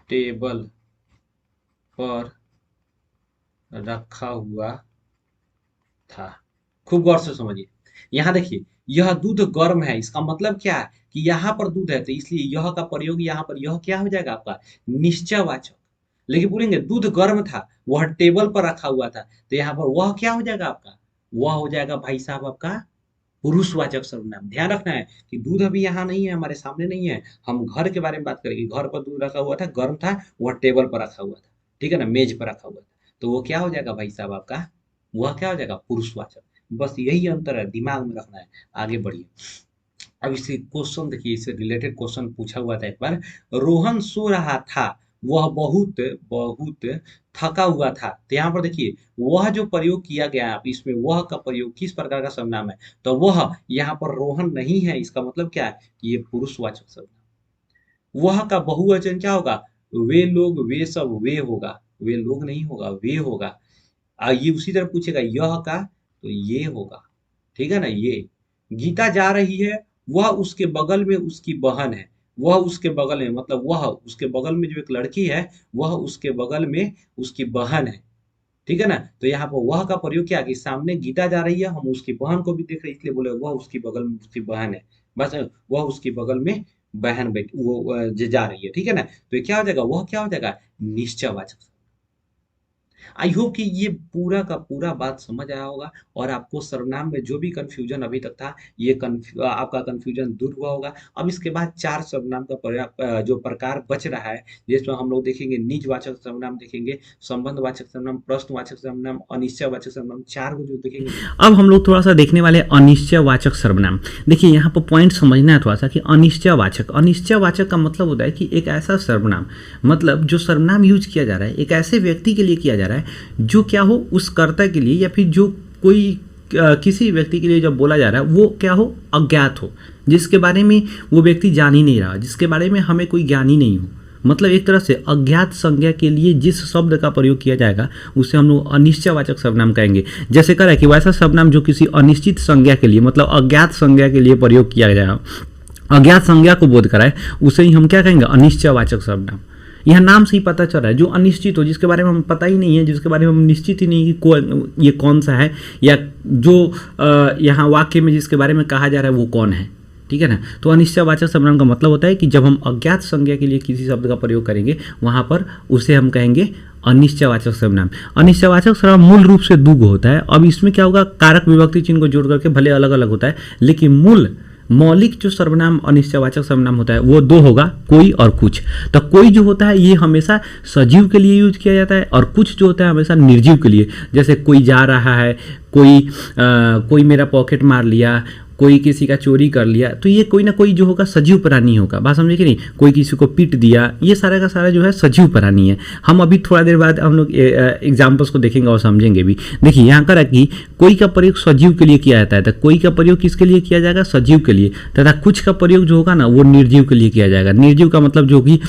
टेबल पर रखा हुआ था। खूब गौर से समझिए, यहाँ देखिए यह दूध गर्म है, इसका मतलब क्या है कि यहाँ पर दूध है, तो इसलिए यह का प्रयोग यहाँ पर यह क्या हो जाएगा आपका निश्चयवाचक। लेकिन बोलेंगे दूध गर्म था, वह टेबल पर रखा हुआ था, तो यहाँ पर वह क्या हो जाएगा आपका, वह हो जाएगा भाई साहब आपका पुरुषवाचक सर्वनाम। ध्यान रखना है कि दूध अभी यहाँ नहीं है, हमारे सामने नहीं है, हम घर के बारे में बात करेंगे। घर पर दूध रखा हुआ था, गर्म था, वह टेबल पर रखा हुआ था, ठीक है ना, मेज पर रखा हुआ था, तो वो क्या हो जाएगा भाई साहब आपका, वह क्या हो जाएगा पुरुषवाचक। बस यही अंतर है, दिमाग में रखना है। आगे बढ़िए। अब इसे क्वेश्चन देखिए, इससे रिलेटेड क्वेश्चन पूछा हुआ था एक बार। रोहन सो रहा था, वह बहुत बहुत थका हुआ था, तो यहाँ पर देखिए वह जो प्रयोग किया गया है, आप इसमें वह का प्रयोग किस प्रकार का सर्वनाम है, तो वह यहाँ पर रोहन नहीं है, इसका मतलब क्या है कि ये पुरुषवाचक सर्वनाम। वह का बहुवचन क्या होगा, वे लोग वे सब वे होगा, वे लोग नहीं होगा वे होगा। ये उसी तरह पूछेगा यह का, तो ये होगा, ठीक है ना। ये गीता जा रही है, वह उसके बगल में उसकी बहन है, वह उसके बगल में मतलब वह उसके बगल में जो एक लड़की है, वह उसके बगल में उसकी बहन है, ठीक है ना। तो यहाँ पर वह का प्रयोग क्या कि सामने गीता जा रही है, हम उसकी बहन को भी देख रहे हैं, इसलिए बोले वह उसकी बगल में उसकी बहन है, बस वह उसकी बगल में बहन बैठ वो जा रही है, ठीक है ना। तो ये क्या हो जाएगा, वह क्या हो जाएगा निश्चयवाचक। आई होप कि ये पूरा का पूरा बात समझ आया होगा और आपको सर्वनाम में जो भी कंफ्यूजन अभी तक था, ये आपका कंफ्यूजन दूर हुआ होगा। अब इसके बाद चार सर्वनाम का जो प्रकार बच रहा है, जिसमें हम लोग देखेंगे निजवाचक सर्वनाम देखेंगे, संबंधवाचक सर्वनाम, प्रश्नवाचक सर्वनाम, अनिश्चयवाचक सर्वनाम, चार को जो देखेंगे। अब हम लोग थोड़ा सा देखने वाले अनिश्चयवाचक सर्वनाम। देखिए यहाँ पर पॉइंट समझना है थोड़ा सा कि अनिश्चयवाचक, अनिश्चयवाचक का मतलब होता है कि एक ऐसा सर्वनाम, मतलब जो सर्वनाम यूज किया जा रहा है एक ऐसे व्यक्ति के लिए किया जा रहा है जो क्या हो उस कर्ता के लिए, या फिर जो कोई किसी व्यक्ति के लिए जब बोला जा रहा है वो क्या हो अज्ञात हो, जिसके बारे में वो व्यक्ति जान ही नहीं रहा, जिसके बारे में हमें कोई ज्ञान ही नहीं हो, मतलब एक तरह से अज्ञात संज्ञा के लिए जिस शब्द का प्रयोग किया जाएगा उसे हम लोग अनिश्चयवाचक सर्वनाम कहेंगे। जैसे कह रहा है कि वैसा सर्वनाम जो किसी अनिश्चित संज्ञा के लिए मतलब अज्ञात संज्ञा के लिए प्रयोग किया जाएगा, अज्ञात संज्ञा को बोध कराए, उसे ही हम क्या कहेंगे, अनिश्चयवाचक सर्वनाम। यह नाम से ही पता चल रहा है, जो अनिश्चित हो, जिसके बारे में हमें पता ही नहीं है, जिसके बारे में हम निश्चित ही नहीं कि ये कौन सा है, या जो यहाँ वाक्य में जिसके बारे में कहा जा रहा है वो कौन है, ठीक है ना। तो अनिश्चयवाचक सर्वनाम का मतलब होता है कि जब हम अज्ञात संज्ञा के लिए किसी शब्द का प्रयोग करेंगे वहाँ पर उसे हम कहेंगे अनिश्चयवाचक सर्वनाम। अनिश्चयवाचक सर्वनाम मूल रूप से दो होता है। अब इसमें क्या होगा, कारक विभक्ति चिन्ह को जोड़ करके भले अलग अलग होता है, लेकिन मूल मौलिक जो सर्वनाम अनिश्चयवाचक सर्वनाम होता है वो दो होगा, कोई और कुछ। तो कोई जो होता है ये हमेशा सजीव के लिए यूज किया जाता है और कुछ जो होता है हमेशा निर्जीव के लिए। जैसे कोई जा रहा है, कोई मेरा पॉकेट मार लिया, कोई किसी का चोरी कर लिया, तो ये कोई ना कोई जो होगा सजीव प्राणी होगा। बात समझे कि नहीं, कोई किसी को पीट दिया, ये सारा का सारा जो है सजीव प्राणी है। हम अभी थोड़ा देर बाद हम लोग एग्जाम्पल्स को देखेंगे और समझेंगे भी। देखिए यहाँ कर कि कोई का प्रयोग सजीव के लिए किया जाता है, तो कोई का प्रयोग किसके लिए किया जाएगा, सजीव के लिए, तथा कुछ का प्रयोग जो होगा ना वो निर्जीव के लिए किया जाएगा। निर्जीव का मतलब जो कि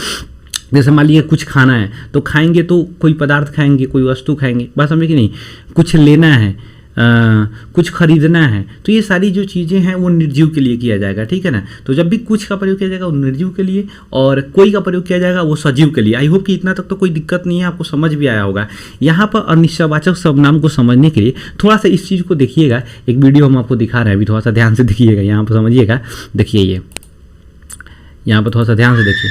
जैसे मान लीजिए कुछ खाना है तो खाएंगे, तो कोई पदार्थ खाएंगे, कोई वस्तु खाएंगे, बात समझे कि नहीं, कुछ लेना है, कुछ खरीदना है, तो ये सारी जो चीज़ें हैं वो निर्जीव के लिए किया जाएगा, ठीक है ना। तो जब भी कुछ का प्रयोग किया जाएगा वो निर्जीव के लिए और कोई का प्रयोग किया जाएगा वो सजीव के लिए। आई होप कि इतना तक तो कोई दिक्कत नहीं है, आपको समझ भी आया होगा। यहाँ पर अनिश्चयवाचक सर्वनाम को समझने के लिए थोड़ा सा इस चीज़ को देखिएगा, एक वीडियो हम आपको दिखा रहे हैं, अभी थोड़ा सा ध्यान से देखिएगा, यहाँ पर समझिएगा। देखिए ये यहाँ पर थोड़ा सा ध्यान से देखिए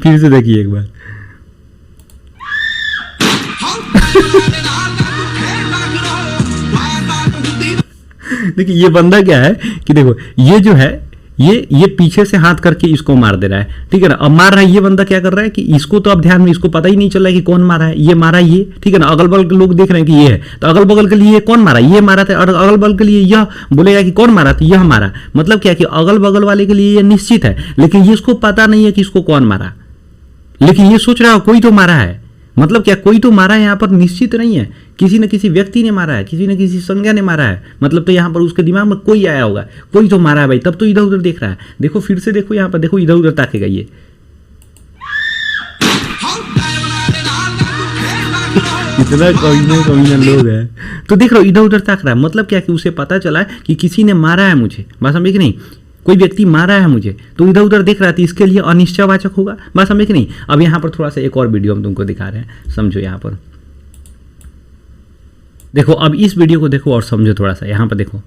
फिर से देखिए एक बार। देखिए ये बंदा क्या है कि देखो ये जो है ये पीछे से हाथ करके इसको मार दे रहा है, ठीक है ना। अब मार रहा है ये बंदा, क्या कर रहा है कि इसको तो अब ध्यान में, इसको पता ही नहीं चल रहा है कि कौन मारा है, ये मारा ये, ठीक है ना। अगल बगल के लोग देख रहे हैं कि ये है, तो अगल बगल के लिए कौन मारा, ये मारा था, और अगल बगल के लिए यह बोलेगा कि कौन मारा, तो यह मारा। मतलब क्या कि अगल बगल वाले के लिए यह निश्चित है, लेकिन इसको पता नहीं है कि इसको कौन मारा, लेकिन ये सोच रहा है कोई तो मारा है। मतलब क्या, कोई तो मारा है, यहाँ पर निश्चित नहीं है, किसी न किसी व्यक्ति ने मारा है, किसी न किसी संज्ञा ने मारा है। मतलब तो यहाँ पर उसके दिमाग में कोई आया होगा, कोई तो मारा है भाई, तब तो इधर उधर देख रहा है। देखो फिर से देखो, यहाँ पर देखो इधर उधर ताकेगा ये। इतना कमीना लोग है, तो देख रहा हो इधर उधर ताक रहा है। मतलब क्या कि उसे पता चला कि किसी ने मारा है मुझे, बात समझे कि नहीं, कोई व्यक्ति मारा है मुझे, तो इधर उधर देख रहा था, इसके लिए अनिश्चयवाचक होगा, बात समझे कि नहीं। अब यहाँ पर थोड़ा सा एक और वीडियो हम तुमको दिखा रहे हैं, समझो। यहाँ पर देखो, अब इस वीडियो को देखो और समझो थोड़ा सा। यहाँ पर देखो,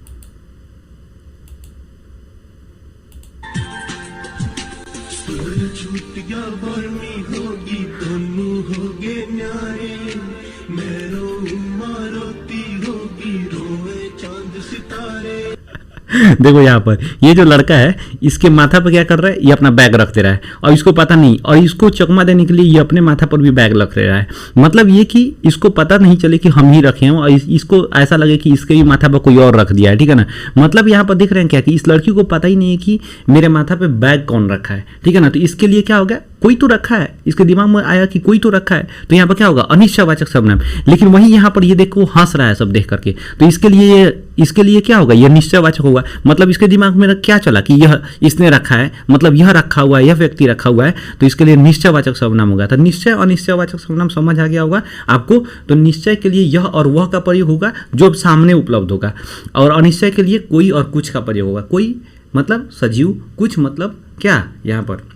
देखो यहाँ पर ये जो लड़का है इसके माथा पर क्या कर रहा है, ये अपना बैग रख दे रहा है और इसको पता नहीं, और इसको चकमा देने के लिए ये अपने माथा पर भी बैग रख रहा है। मतलब ये कि इसको पता नहीं चले कि हम ही रखे हैं और इसको ऐसा लगे कि इसके भी माथा पर कोई और रख दिया है, ठीक है ना। मतलब यहाँ पर देख रहे हैं क्या कि इस लड़की को पता ही नहीं है कि मेरे माथा पे बैग कौन रखा है, ठीक है ना। तो इसके लिए क्या हो गया, कोई तो रखा है, इसके दिमाग में आया कि कोई तो रखा है, तो यहाँ पर क्या होगा, अनिश्चयवाचक सर्वनाम। लेकिन वही यहाँ पर ये देखो हंस रहा है सब देख करके, तो इसके लिए क्या होगा, यह निश्चयवाचक होगा। मतलब इसके दिमाग में क्या चला कि यह इसने रखा है, मतलब यह रखा हुआ है, यह व्यक्ति रखा हुआ है, तो इसके लिए निश्चयवाचक सर्वनाम होगा। तो निश्चय अनिश्चयवाचक सर्वनाम समझ आ गया होगा आपको। तो निश्चय के लिए यह और वह का प्रयोग होगा जो सामने उपलब्ध होगा, और अनिश्चय के लिए कोई और कुछ का प्रयोग होगा। कोई मतलब सजीव, कुछ मतलब क्या, यहाँ पर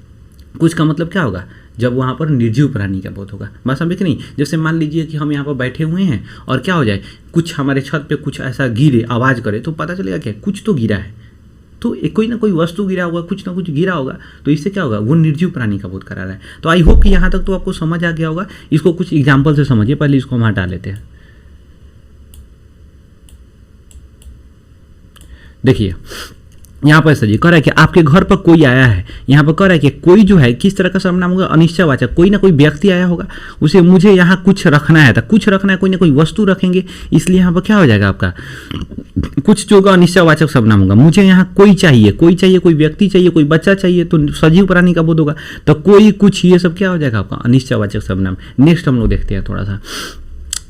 कुछ का मतलब क्या होगा, जब वहाँ पर निर्जीव प्राणी का बोध होगा, बात समझे कि नहीं। जैसे मान लीजिए कि हम यहाँ पर बैठे हुए हैं और क्या हो जाए, कुछ हमारे छत पे कुछ ऐसा गिरे, आवाज़ करे, तो पता चलेगा क्या कुछ तो गिरा है, तो कोई ना कोई वस्तु गिरा होगा, कुछ ना कुछ गिरा होगा, तो इससे क्या होगा, वो निर्जीव प्राणी का बोध करा रहा है। तो आई होप कि यहाँ तक तो आपको समझ आ गया होगा। इसको कुछ एग्जाम्पल से समझिए, पहले इसको हम हटा लेते हैं। देखिए यहाँ पर सर जी कह रहा है कि आपके घर पर कोई आया है। यहाँ पर कह रहा है कि कोई जो है किस तरह का सर्वनाम होगा, अनिश्चयवाचक। कोई ना कोई व्यक्ति आया होगा, उसे मुझे यहाँ कुछ रखना है, तो कुछ रखना है, कोई ना कोई वस्तु रखेंगे, इसलिए यहाँ पर क्या हो जाएगा आपका कुछ जो होगा अनिश्चयवाचक सर्वनाम होगा। मुझे यहाँ कोई चाहिए, कोई व्यक्ति चाहिए, कोई बच्चा चाहिए, तो सजीव प्राणी का बोध होगा। तो कोई कुछ ये सब क्या हो जाएगा आपका अनिश्चयवाचक सर्वनाम। नेक्स्ट हम लोग देखते हैं थोड़ा सा।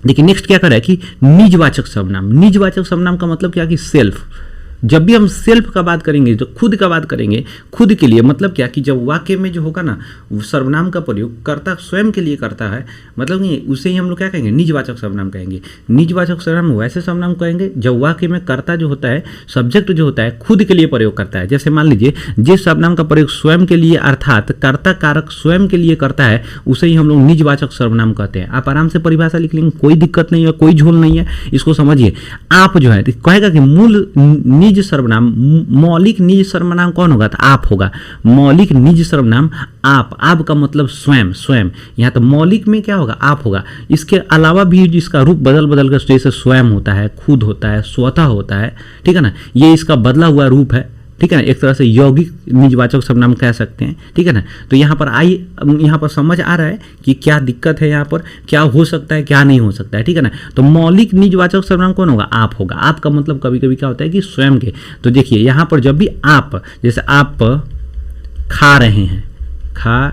देखिए नेक्स्ट क्या कर रहा है कि निजवाचक सर्वनाम। निजवाचक सर्वनाम का मतलब क्या कि सेल्फ, जब भी हम सेल्फ का बात करेंगे, जो खुद का बात करेंगे, खुद के लिए मतलब क्या कि जब वाक्य में जो होगा ना सर्वनाम का प्रयोग कर्ता स्वयं के लिए करता है, मतलब कि उसे ही हम लोग क्या कहेंगे, निजवाचक सर्वनाम कहेंगे। निजवाचक सर्वनाम वैसे सर्वनाम कहेंगे जब वाक्य में कर्ता जो होता है, सब्जेक्ट जो होता है, खुद के लिए प्रयोग करता है। जैसे मान लीजिए जिस सर्वनाम का प्रयोग स्वयं के लिए अर्थात कर्ता कारक स्वयं के लिए करता है उसे ही हम लोग निजवाचक सर्वनाम कहते हैं। आप आराम से परिभाषा लिख लेंगे, कोई दिक्कत नहीं है, कोई झोल नहीं है, इसको समझिए। आप जो है तो कहेगा कि मूल निज सर्वनाम, मौलिक निज सर्वनाम कौन होगा, तो आप होगा। मौलिक निज सर्वनाम आप का मतलब स्वयं, स्वयं यहाँ तो मौलिक में क्या होगा, आप होगा। इसके अलावा भी जिसका रूप बदल बदल कर, जैसे स्वयं होता है, खुद होता है, स्वतः होता है, ठीक है ना, ये इसका बदला हुआ रूप है, ठीक है ना, एक तरह से यौगिक निजवाचक सर्वनाम कह सकते हैं, ठीक है ना। तो यहाँ पर यहाँ पर समझ आ रहा है कि क्या दिक्कत है, यहाँ पर क्या हो सकता है, क्या नहीं हो सकता है, ठीक है ना। तो मौलिक निजवाचक सर्वनाम कौन होगा, आप होगा। आप का मतलब कभी कभी क्या होता है कि स्वयं के। तो देखिए यहाँ पर जब भी आप, जैसे आप खा रहे हैं, खा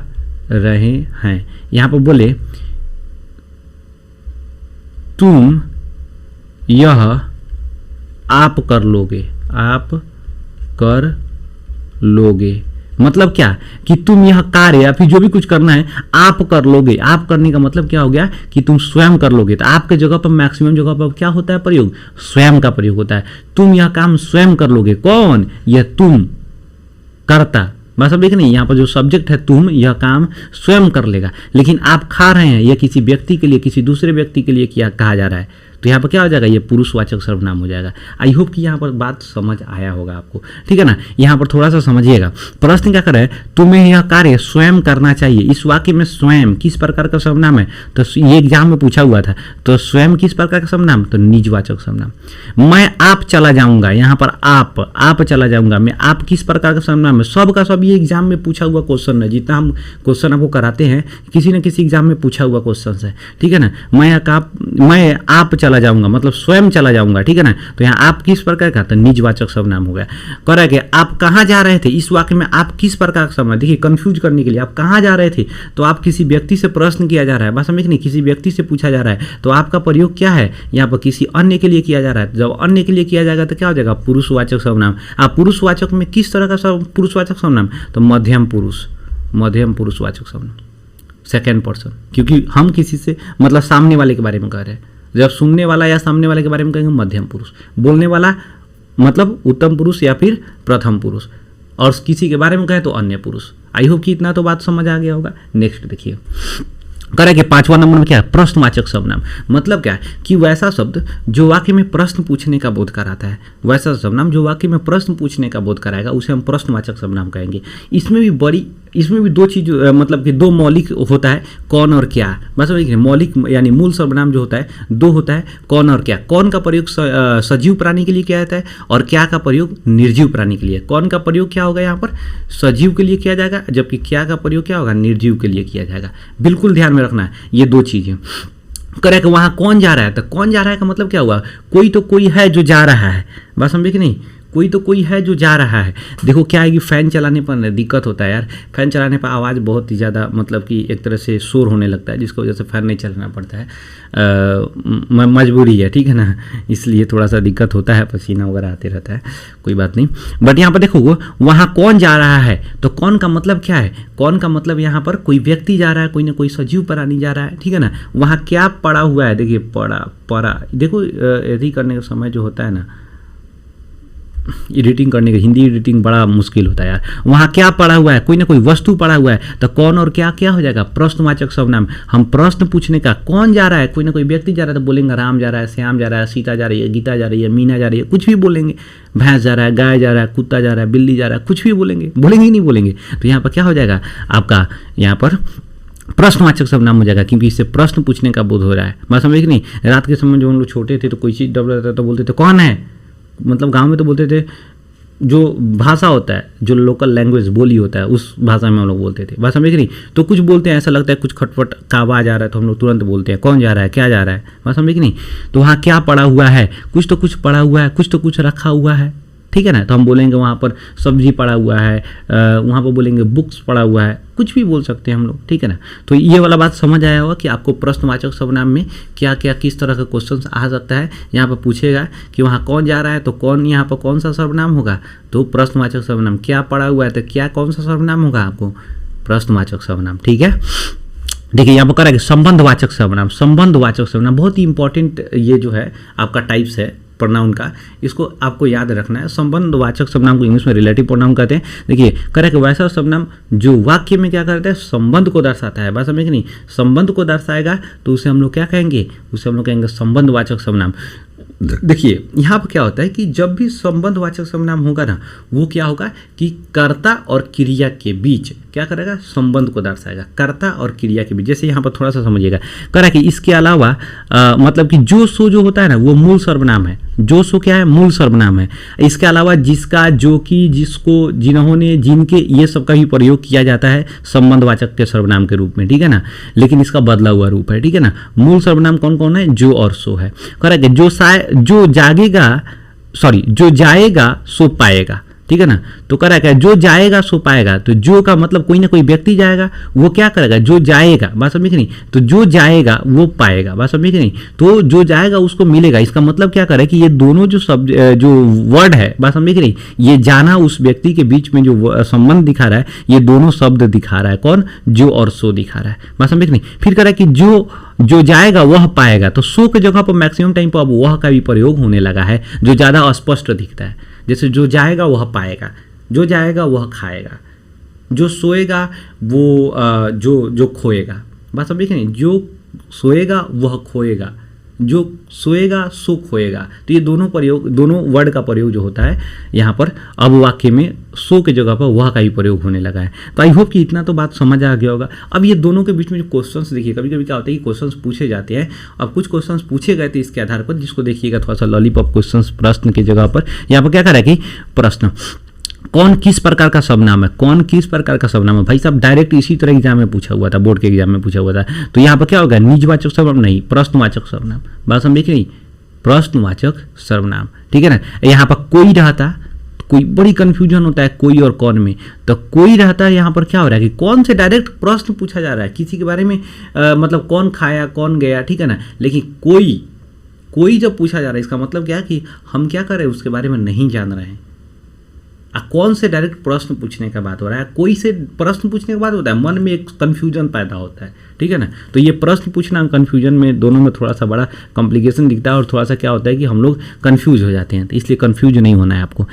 रहे हैं, यहाँ पर बोले तुम यह आप कर लोगे, आप कर लोगे, मतलब क्या कि तुम यह कार्य या फिर जो भी कुछ करना है आप कर लोगे। आप करने का मतलब क्या हो गया कि तुम स्वयं कर लोगे। तो आपके जगह पर, मैक्सिमम जगह पर क्या होता है प्रयोग, स्वयं का प्रयोग होता है। तुम यह काम स्वयं कर लोगे, कौन, यह तुम, कर्ता। बस अब देख नहीं, यहाँ पर जो सब्जेक्ट है तुम, यह काम स्वयं कर लेगा। लेकिन आप खा रहे हैं, यह किसी व्यक्ति के लिए, किसी दूसरे व्यक्ति के लिए किया कहा जा रहा है, तो यहाँ पर क्या हो जाएगा, ये पुरुषवाचक सर्वनाम हो जाएगा। आई होप कि यहाँ पर बात समझ आया होगा आपको, ठीक है ना। यहाँ पर थोड़ा सा समझिएगा। प्रश्न क्या कर रहा है, तुम्हें यह कार्य स्वयं करना चाहिए। इस वाक्य में स्वयं किस प्रकार का सर्वनाम है, तो ये एग्जाम में पूछा हुआ था। तो स्वयं किस प्रकार का सर्वनाम, तो निजवाचक सर्वनाम। मैं आप चला जाऊंगा, यहाँ पर आप चला जाऊंगा, मैं आप किस प्रकार का सर्वनाम है, सब का सब ये एग्जाम में पूछा हुआ क्वेश्चन है। जितना हम क्वेश्चन आपको कराते हैं किसी न किसी एग्जाम में पूछा हुआ क्वेश्चन है, ठीक है ना। मैं आप चला जाऊंगा मतलब स्वयं चला जाऊंगा, ठीक है ना। तो यहाँ आप किस प्रकार का, तो निजवाचक सर्वनाम हो गया। कह रहा है कि आप कहाँ जा रहे थे, इस वाक्य में आप किस प्रकार का सर्वनाम, देखिए कंफ्यूज करने के लिए, आप कहाँ जा रहे थे, तो आप किसी व्यक्ति से प्रश्न किया जा रहा है, बस समझ नहीं, किसी व्यक्ति से पूछा जा रहा है, तो आपका प्रयोग क्या है, यहाँ पर किसी अन्य के लिए किया जा रहा है। जब अन्य के लिए किया जाएगा तो क्या हो जाएगा, पुरुषवाचक सर्वनाम। आप पुरुषवाचक में किस तरह का पुरुषवाचक सर्वनाम, तो मध्यम पुरुषवाचक सर्वनाम, सेकेंड पर्सन, क्योंकि हम किसी से मतलब सामने वाले के बारे में कह रहे हैं। जब सुनने वाला या सामने वाले के बारे में कहेंगे मध्यम पुरुष, बोलने वाला मतलब उत्तम पुरुष या फिर प्रथम पुरुष, और किसी के बारे में कहें तो अन्य पुरुष। आई होप कि इतना तो बात समझ आ गया होगा। नेक्स्ट देखिए, करें कि 5वां नंबर में क्या है, प्रश्नवाचक सर्वनाम। मतलब क्या है कि वैसा शब्द जो वाक्य में प्रश्न पूछने का बोध कराता है, वैसा सर्वनाम जो वाक्य में प्रश्न पूछने का बोध कराएगा उसे हम प्रश्नवाचक सर्वनाम कहेंगे। इसमें भी दो चीज मतलब कि दो मौलिक होता है, कौन और क्या। बस मौलिक यानी मूल सर्वनाम जो होता है दो होता है, कौन और क्या। कौन का प्रयोग सजीव प्राणी के लिए किया जाता है और क्या का प्रयोग निर्जीव प्राणी के लिए। कौन का प्रयोग क्या होगा यहाँ पर, सजीव के लिए किया जाएगा, जबकि क्या का प्रयोग क्या होगा, निर्जीव के लिए किया जाएगा। बिल्कुल ध्यान में रखना है ये दो चीजें। करेक्ट, वहां कौन जा रहा है, तो कौन जा रहा है का मतलब क्या हुआ, कोई तो कोई है जो जा रहा है। बात समझे कि नहीं, कोई तो कोई है जो जा रहा है। देखो क्या है कि फ़ैन चलाने पर दिक्कत होता है यार, फ़ैन चलाने पर आवाज़ बहुत ही ज़्यादा मतलब कि एक तरह से शोर होने लगता है, जिसकी वजह से फ़ैन नहीं चलाना पड़ता है। मजबूरी है, ठीक है ना, इसलिए थोड़ा सा दिक्कत होता है, पसीना वगैरह आते रहता है, कोई बात नहीं। बट यहाँ पर देखो वहाँ कौन जा रहा है, तो कौन का मतलब क्या है, कौन का मतलब यहाँ पर कोई व्यक्ति जा रहा है, कोई ना कोई सजीव प्राणी जा रहा है, ठीक है ना। वहाँ क्या पड़ा हुआ है, देखिए पड़ा देखो यदि करने का समय जो होता है ना, एडिटिंग करने का, हिंदी एडिटिंग बड़ा मुश्किल होता है यार। वहाँ क्या पड़ा हुआ है, कोई ना कोई वस्तु पड़ा हुआ है, तो कौन और क्या क्या हो जाएगा, प्रश्नवाचक सर्वनाम। हम प्रश्न पूछने का, कौन जा रहा है, कोई ना कोई व्यक्ति जा रहा है तो बोलेंगे राम जा रहा है, श्याम जा रहा है, सीता जा रही है, गीता जा रही है, मीना जा रही है, कुछ भी बोलेंगे। भैंस जा रहा है, गाय जा रहा है, कुत्ता जा रहा है, बिल्ली जा रहा है, कुछ भी बोलेंगे ही नहीं बोलेंगे। तो यहाँ पर क्या हो जाएगा आपका, यहाँ पर प्रश्नवाचक सर्वनाम हो जाएगा, क्योंकि इससे प्रश्न पूछने का बोध हो रहा है। बात समझ नहीं, रात के समय जो हम लोग छोटे थे तो कोई चीज़ डब रहता तो बोलते थे कौन है, मतलब गांव में तो बोलते थे, जो भाषा होता है, जो लोकल लैंग्वेज बोली होता है उस भाषा में हम लोग बोलते थे। बात समझ नहीं, तो कुछ बोलते हैं ऐसा लगता है कुछ खटपट का आवाज़ आ रहा है तो हम लोग तुरंत बोलते हैं कौन जा रहा है, क्या जा रहा है। बात समझ नहीं, तो वहाँ क्या पड़ा हुआ है, कुछ तो कुछ पड़ा हुआ है, कुछ तो कुछ रखा हुआ है, ठीक है ना। तो हम बोलेंगे वहाँ पर सब्जी पड़ा हुआ है, वहाँ पर बोलेंगे बुक्स पड़ा हुआ है, कुछ भी बोल सकते हैं हम लोग, ठीक है ना। तो ये वाला बात समझ आया होगा कि आपको प्रश्नवाचक सर्वनाम में क्या क्या किस तरह का क्वेश्चन आ सकता है। यहाँ पर पूछेगा कि वहाँ कौन जा रहा है तो कौन, यहाँ पर कौन सा सर्वनाम होगा, तो प्रश्नवाचक सर्वनाम। क्या पड़ा हुआ है तो क्या कौन सा सर्वनाम होगा, आपको प्रश्नवाचक सर्वनाम, ठीक है। देखिए यहाँ पर करेंगे संबंधवाचक सर्वनाम। संबंधवाचक सर्वनाम बहुत ही इंपॉर्टेंट ये जो है आपका टाइप्स है प्रोनाउन का, इसको आपको याद रखना है। संबंधवाचक सर्वनाम को इंग्लिश में रिलेटिव प्रोनाउन कहते हैं। देखिए करेक्ट वैसा सर्वनाम जो वाक्य में क्या करता है, संबंध को दर्शाता है, बात समझे कि नहीं, संबंध को दर्शाएगा तो उसे हम लोग क्या कहेंगे, उसे हम लोग कहेंगे संबंधवाचक सर्वनाम। देखिए यहाँ पर क्या होता है कि जब भी संबंधवाचक सर्वनाम होगा ना, वो क्या होगा कि कर्ता और क्रिया के बीच क्या करेगा, संबंध को दर्शाएगा, कर्ता और क्रिया के बीच। जैसे यहाँ पर थोड़ा सा समझिएगा, करा कि इसके अलावा मतलब कि जो सो जो होता है ना वो मूल सर्वनाम है। जो सो क्या है, मूल सर्वनाम है। इसके अलावा जिसका, जो कि, जिसको, जिन्होंने, जिनके, ये सब का भी प्रयोग किया जाता है संबंधवाचक के सर्वनाम के रूप में, ठीक है ना, लेकिन इसका बदला हुआ रूप है, ठीक है ना। मूल सर्वनाम कौन कौन है, जो और सो है। करेक्ट, जो जागेगा, सॉरी जो जाएगा सो पाएगा, ठीक है ना। तो करेक्ट है, जो जाएगा सो पाएगा, तो जो का मतलब कोई ना कोई व्यक्ति जाएगा, वो क्या करेगा, जो जाएगा, बात समझे कि नहीं, तो जो जाएगा वो पाएगा, बात समझे कि नहीं, तो जो जाएगा उसको मिलेगा। इसका मतलब क्या करे कि ये दोनों जो शब्द, जो वर्ड है, बात समझे कि नहीं, ये जाना उस व्यक्ति के बीच में जो संबंध दिखा रहा है, ये दोनों शब्द दिखा रहा है, कौन, जो और सो दिखा रहा है, बात समझे कि नहीं। फिर करे कि जो जाएगा वह पाएगा, तो सो के जगह पर मैक्सिमम टाइम पर अब वह का भी प्रयोग होने लगा है, जो ज़्यादा अस्पष्ट दिखता है। जैसे जो जाएगा वह पाएगा, जो जाएगा वह खाएगा, जो सोएगा वो जो खोएगा, बात समझे कि नहीं, जो सोएगा वह खोएगा, जो सोएगा सो खोएगा। तो ये दोनों प्रयोग, दोनों वर्ड का प्रयोग जो होता है यहाँ पर, अब वाक्य में सो के जगह पर वह का ही प्रयोग होने लगा है। तो आई होप कि इतना तो बात समझ आ गया होगा। अब ये दोनों के बीच में जो क्वेश्चंस, देखिए कभी कभी क्या होता है कि क्वेश्चंस पूछे जाते हैं। अब कुछ क्वेश्चंस पूछे गए थे इसके आधार पर, जिसको देखिएगा थोड़ा सा लॉलीपॉप क्वेश्चंस, प्रश्न की जगह पर यहाँ पर क्या करा कि प्रश्न, कौन किस प्रकार का सर्वनाम है, कौन किस प्रकार का सर्वनाम है। भाई साहब डायरेक्ट इसी तरह एग्जाम में पूछा हुआ था, बोर्ड के एग्जाम में पूछा हुआ था। तो यहाँ पर क्या होगा, निजवाचक सर्वनाम नहीं, प्रश्नवाचक सर्वनाम, बात समझे कि नहीं, प्रश्नवाचक सर्वनाम, ठीक है ना। यहाँ पर कोई रहता, कोई बड़ी कंफ्यूजन होता है कोई और कौन में, तो कोई रहता है यहाँ पर क्या हो रहा है कि कौन से डायरेक्ट प्रश्न पूछा जा रहा है किसी के बारे में, मतलब कौन खाया कौन गया, ठीक है ना। लेकिन कोई जब पूछा जा रहा है, इसका मतलब क्या है कि हम क्या कर रहे हैं उसके बारे में नहीं जान रहे हैं। कौन से डायरेक्ट प्रश्न पूछने का बात हो रहा है, कोई से प्रश्न पूछने के बाद होता है, मन में एक कन्फ्यूजन पैदा होता है, ठीक है ना। तो ये प्रश्न पूछना कन्फ्यूजन में, दोनों में थोड़ा सा बड़ा कॉम्प्लिकेशन दिखता है, और थोड़ा सा क्या होता है कि हम लोग कन्फ्यूज हो जाते हैं। तो इसलिए कन्फ्यूज नहीं होना है आपको।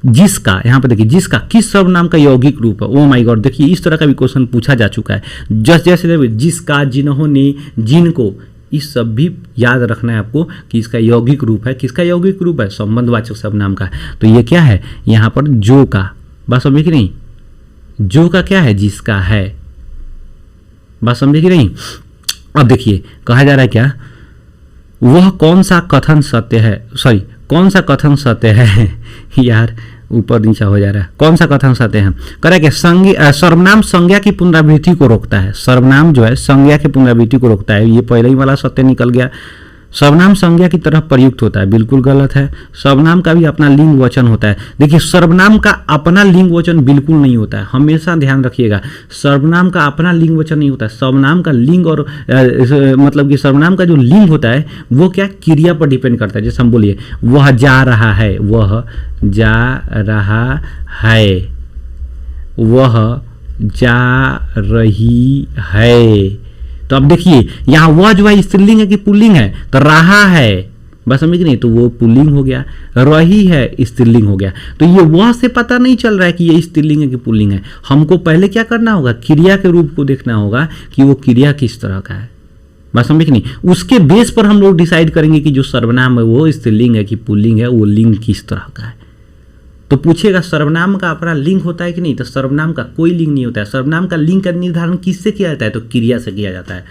जिसका यहाँ पर देखिए, जिसका किस सर्वनाम का यौगिक रूप है। ओ माय गॉड, देखिए इस तरह का भी क्वेश्चन पूछा जा चुका है। जैसे जिसका, जिन्होंने, जिनको, इस सब भी याद रखना है आपको कि इसका यौगिक रूप है। किसका यौगिक रूप है, संबंधवाचक सर्वनाम का। तो ये क्या है यहाँ पर, जो का, बात समझे कि नहीं, जो का क्या है, जिसका है, बात समझे कि नहीं। अब देखिए कहा जा रहा है क्या, वह कौन सा कथन सत्य है, सॉरी कौन सा कथन सत्य है यार ऊपर नीचा हो जा रहा है, कौन सा कथन सत्य है। करेक्ट है, सर्वनाम संज्ञा की पुनरावृत्ति को रोकता है। सर्वनाम जो है संज्ञा की पुनरावृत्ति को रोकता है, ये पहले ही वाला सत्य निकल गया। सर्वनाम संज्ञा की तरह प्रयुक्त होता है, बिल्कुल गलत है। सर्वनाम का भी अपना लिंग वचन होता है। देखिए सर्वनाम का अपना लिंग वचन बिल्कुल नहीं होता है, हमेशा ध्यान रखिएगा। सर्वनाम का अपना लिंग वचन नहीं होता है। सर्वनाम का लिंग और मतलब कि सर्वनाम का जो लिंग होता है वो क्या, क्रिया पर डिपेंड करता है। जैसे हम बोलिए वह जा रहा है, वह जा रहा है, वह जा रही है। तो अब देखिए यहाँ वह जो है स्त्रीलिंग है कि पुल्लिंग है, तो रहा है, बस समझ नहीं, तो वो पुल्लिंग हो गया, रही है स्त्रीलिंग हो गया। तो ये वह से पता नहीं चल रहा है कि ये स्त्रीलिंग है कि पुल्लिंग है। हमको पहले क्या करना होगा, क्रिया के रूप को देखना होगा कि वो क्रिया किस तरह का है, बस समझ नहीं। उसके बेस पर हम लोग डिसाइड करेंगे कि जो सर्वनाम है वो स्त्रीलिंग है कि पुल्लिंग है, वो लिंग किस तरह का है। तो पूछेगा सर्वनाम का अपना लिंग होता है कि नहीं, तो सर्वनाम का कोई लिंग नहीं होता है। सर्वनाम का लिंग का निर्धारण किससे किया जाता है, तो क्रिया से किया जाता है।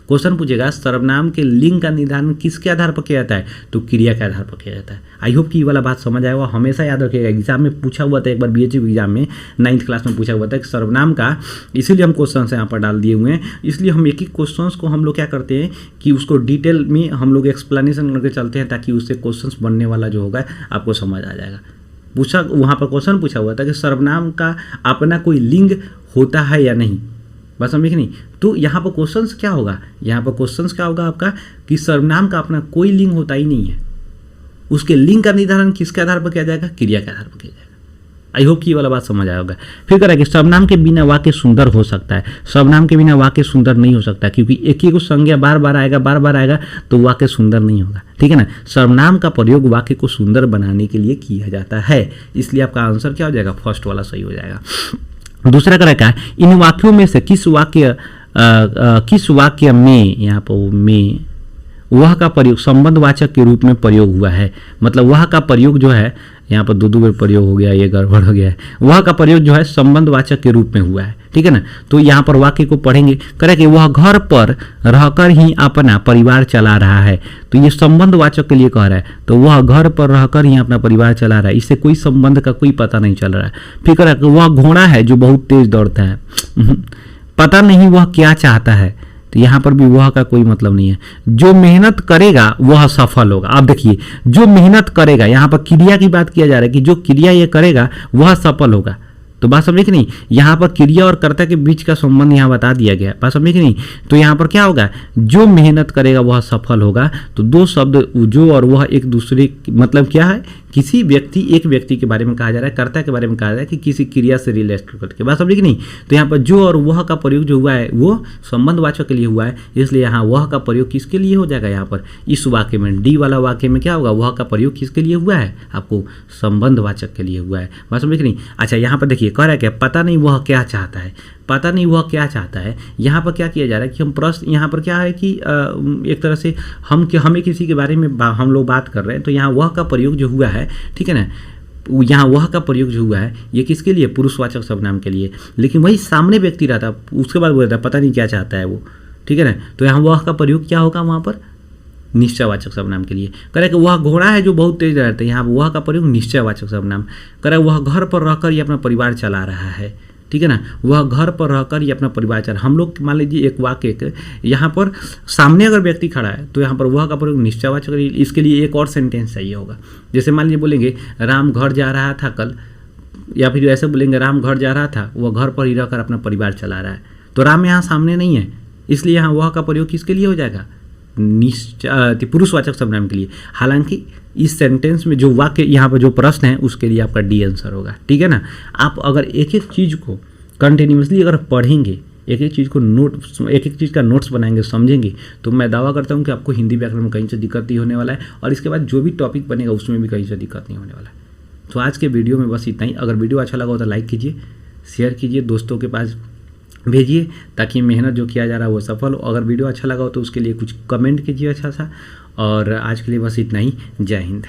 क्वेश्चन पूछेगा सर्वनाम के लिंग का निर्धारण किसके आधार पर किया जाता है, तो क्रिया के आधार पर किया जाता है। आई होप कि ये वाला बात समझ आएगा। हमेशा याद रखिएगा, एग्जाम में पूछा हुआ था, एक बार बीएचयू एग्जाम में 9th क्लास में पूछा हुआ था कि सर्वनाम का, इसीलिए हम क्वेश्चन यहाँ पर डाल दिए हुए हैं। इसलिए हम एक एक क्वेश्चन को हम लोग क्या करते हैं कि उसको डिटेल में हम लोग एक्सप्लेनेशन करके चलते हैं, ताकि उससे क्वेश्चन बनने वाला जो होगा आपको समझ आ जाएगा। पूछा वहाँ पर क्वेश्चन पूछा हुआ था कि सर्वनाम का अपना कोई लिंग होता है या नहीं, बस समझे कि नहीं। तो यहाँ पर क्वेश्चंस क्या होगा, यहाँ पर क्वेश्चंस क्या होगा आपका कि सर्वनाम का अपना कोई लिंग होता ही नहीं है। उसके लिंग का निर्धारण किसके आधार पर किया जाएगा, क्रिया के आधार पर किया जाएगा। आई होप कि ये वाला बात समझ आया होगा। फिर कह रहा है कि सर्वनाम के बिना वाक्य सुंदर हो सकता है, सर्वनाम के बिना वाक्य सुंदर नहीं हो सकता, क्योंकि एक ही को संज्ञा बार बार आएगा तो वाक्य सुंदर नहीं होगा, ठीक है ना। सर्वनाम का प्रयोग वाक्य को सुंदर बनाने के लिए किया जाता है, इसलिए आपका आंसर क्या हो जाएगा, फर्स्ट वाला सही हो जाएगा। दूसरा कह रहा है इन वाक्यों में से किस वाक्य में, यहाँ पर में वह का प्रयोग संबंधवाचक के रूप में प्रयोग हुआ है, मतलब वह का प्रयोग जो है, यहाँ पर दो बार प्रयोग हो गया, ये गड़बड़ हो गया है। वह का प्रयोग जो है संबंधवाचक के रूप में हुआ है, ठीक है ना। तो यहाँ पर वाक्य को पढ़ेंगे, करें कि वह घर पर रहकर ही अपना परिवार चला रहा है, तो ये संबंधवाचक के लिए कह रहा है, तो वह घर पर रहकर ही अपना परिवार चला रहा है, इससे कोई संबंध का कोई पता नहीं चल रहा है। फिर कह रहा है कि वह घोड़ा है जो बहुत तेज दौड़ता है, पता नहीं वह क्या चाहता है, तो यहाँ पर भी वह का कोई मतलब नहीं है। जो मेहनत करेगा वह सफल होगा। आप देखिए, जो मेहनत करेगा, यहाँ पर क्रिया की बात किया जा रहा है कि जो क्रिया ये करेगा वह सफल होगा, तो बात समझे कि नहीं। यहाँ पर क्रिया और कर्ता के बीच का संबंध यहाँ बता दिया गया, बात समझे कि नहीं। तो यहाँ पर क्या होगा, जो मेहनत करेगा वह सफल होगा, तो दो शब्द जो और वह एक दूसरे मतलब क्या है, किसी व्यक्ति, एक व्यक्ति के बारे में कहा जा रहा है, कर्ता के बारे में कहा जा रहा है कि किसी क्रिया से रिलेट करके, बात समझे कि नहीं। तो यहाँ पर जो और वह का प्रयोग जो हुआ है वो संबंधवाचक के लिए हुआ है, इसलिए यहाँ वह का प्रयोग किसके लिए हो जाएगा, यहाँ पर इस वाक्य में, डी वाला वाक्य में क्या होगा, वह का प्रयोग किसके लिए हुआ है, आपको संबंधवाचक के लिए हुआ है, बात समझे कि नहीं। अच्छा, यहाँ पर देखिए कह रहा है क्या, पता नहीं वह क्या चाहता है, पता नहीं वह क्या चाहता है। यहाँ पर क्या किया जा रहा है कि हम प्रश्न, यहाँ पर क्या है कि एक तरह से हमें किसी के बारे में हम लोग बात कर रहे हैं, तो यहाँ वह का प्रयोग जो हुआ है, ठीक है ना, यहाँ वह का प्रयोग जो हुआ है ये किसके लिए, पुरुषवाचक सर्वनाम के लिए। लेकिन वही सामने व्यक्ति रहता, उसके बाद बोलता पता नहीं क्या चाहता है वो, ठीक है ना। तो यहाँ वह का प्रयोग क्या होगा, वहाँ पर निश्चयवाचक सर्वनाम के लिए। करें कि वह घोड़ा है जो बहुत तेज रहता है, यहाँ वह का प्रयोग निश्चयवाचक सर्वनाम। करें वह घर पर रहकर ये अपना परिवार चला रहा है, ठीक है ना, वह घर पर रहकर ये अपना परिवार चला। हम लोग मान लीजिए एक वाक्य, यहाँ पर सामने अगर व्यक्ति खड़ा है तो यहाँ पर वह का प्रयोग निश्चयवाचक, इसके लिए एक और सेंटेंस चाहिए होगा। जैसे मान लीजिए बोलेंगे राम घर जा रहा था कल, या फिर ऐसे बोलेंगे राम घर जा रहा था, वह घर पर ही रहकर अपना परिवार चला रहा है, तो राम यहाँ सामने नहीं है, इसलिए यहाँ वह का प्रयोग किसके लिए हो जाएगा, पुरुषवाचक सर्वनाम के लिए। हालांकि इस सेंटेंस में जो वाक्य यहाँ पर जो प्रश्न है उसके लिए आपका डी आंसर होगा, ठीक है ना। आप अगर एक एक चीज़ को कंटिन्यूसली अगर पढ़ेंगे, एक एक चीज़ को एक एक चीज़ का नोट्स बनाएंगे, समझेंगे, तो मैं दावा करता हूँ कि आपको हिंदी व्याकरण में कहीं से दिक्कत नहीं होने वाला है, और इसके बाद जो भी टॉपिक बनेगा उसमें भी कहीं से दिक्कत नहीं होने वाला है। तो आज के वीडियो में बस इतना ही। अगर वीडियो अच्छा लगा हो तो लाइक कीजिए, शेयर कीजिए, दोस्तों के पास भेजिए, ताकि मेहनत जो किया जा रहा है वो सफल हो। अगर वीडियो अच्छा लगा हो तो उसके लिए कुछ कमेंट कीजिए अच्छा सा। और आज के लिए बस इतना ही। जय हिंद।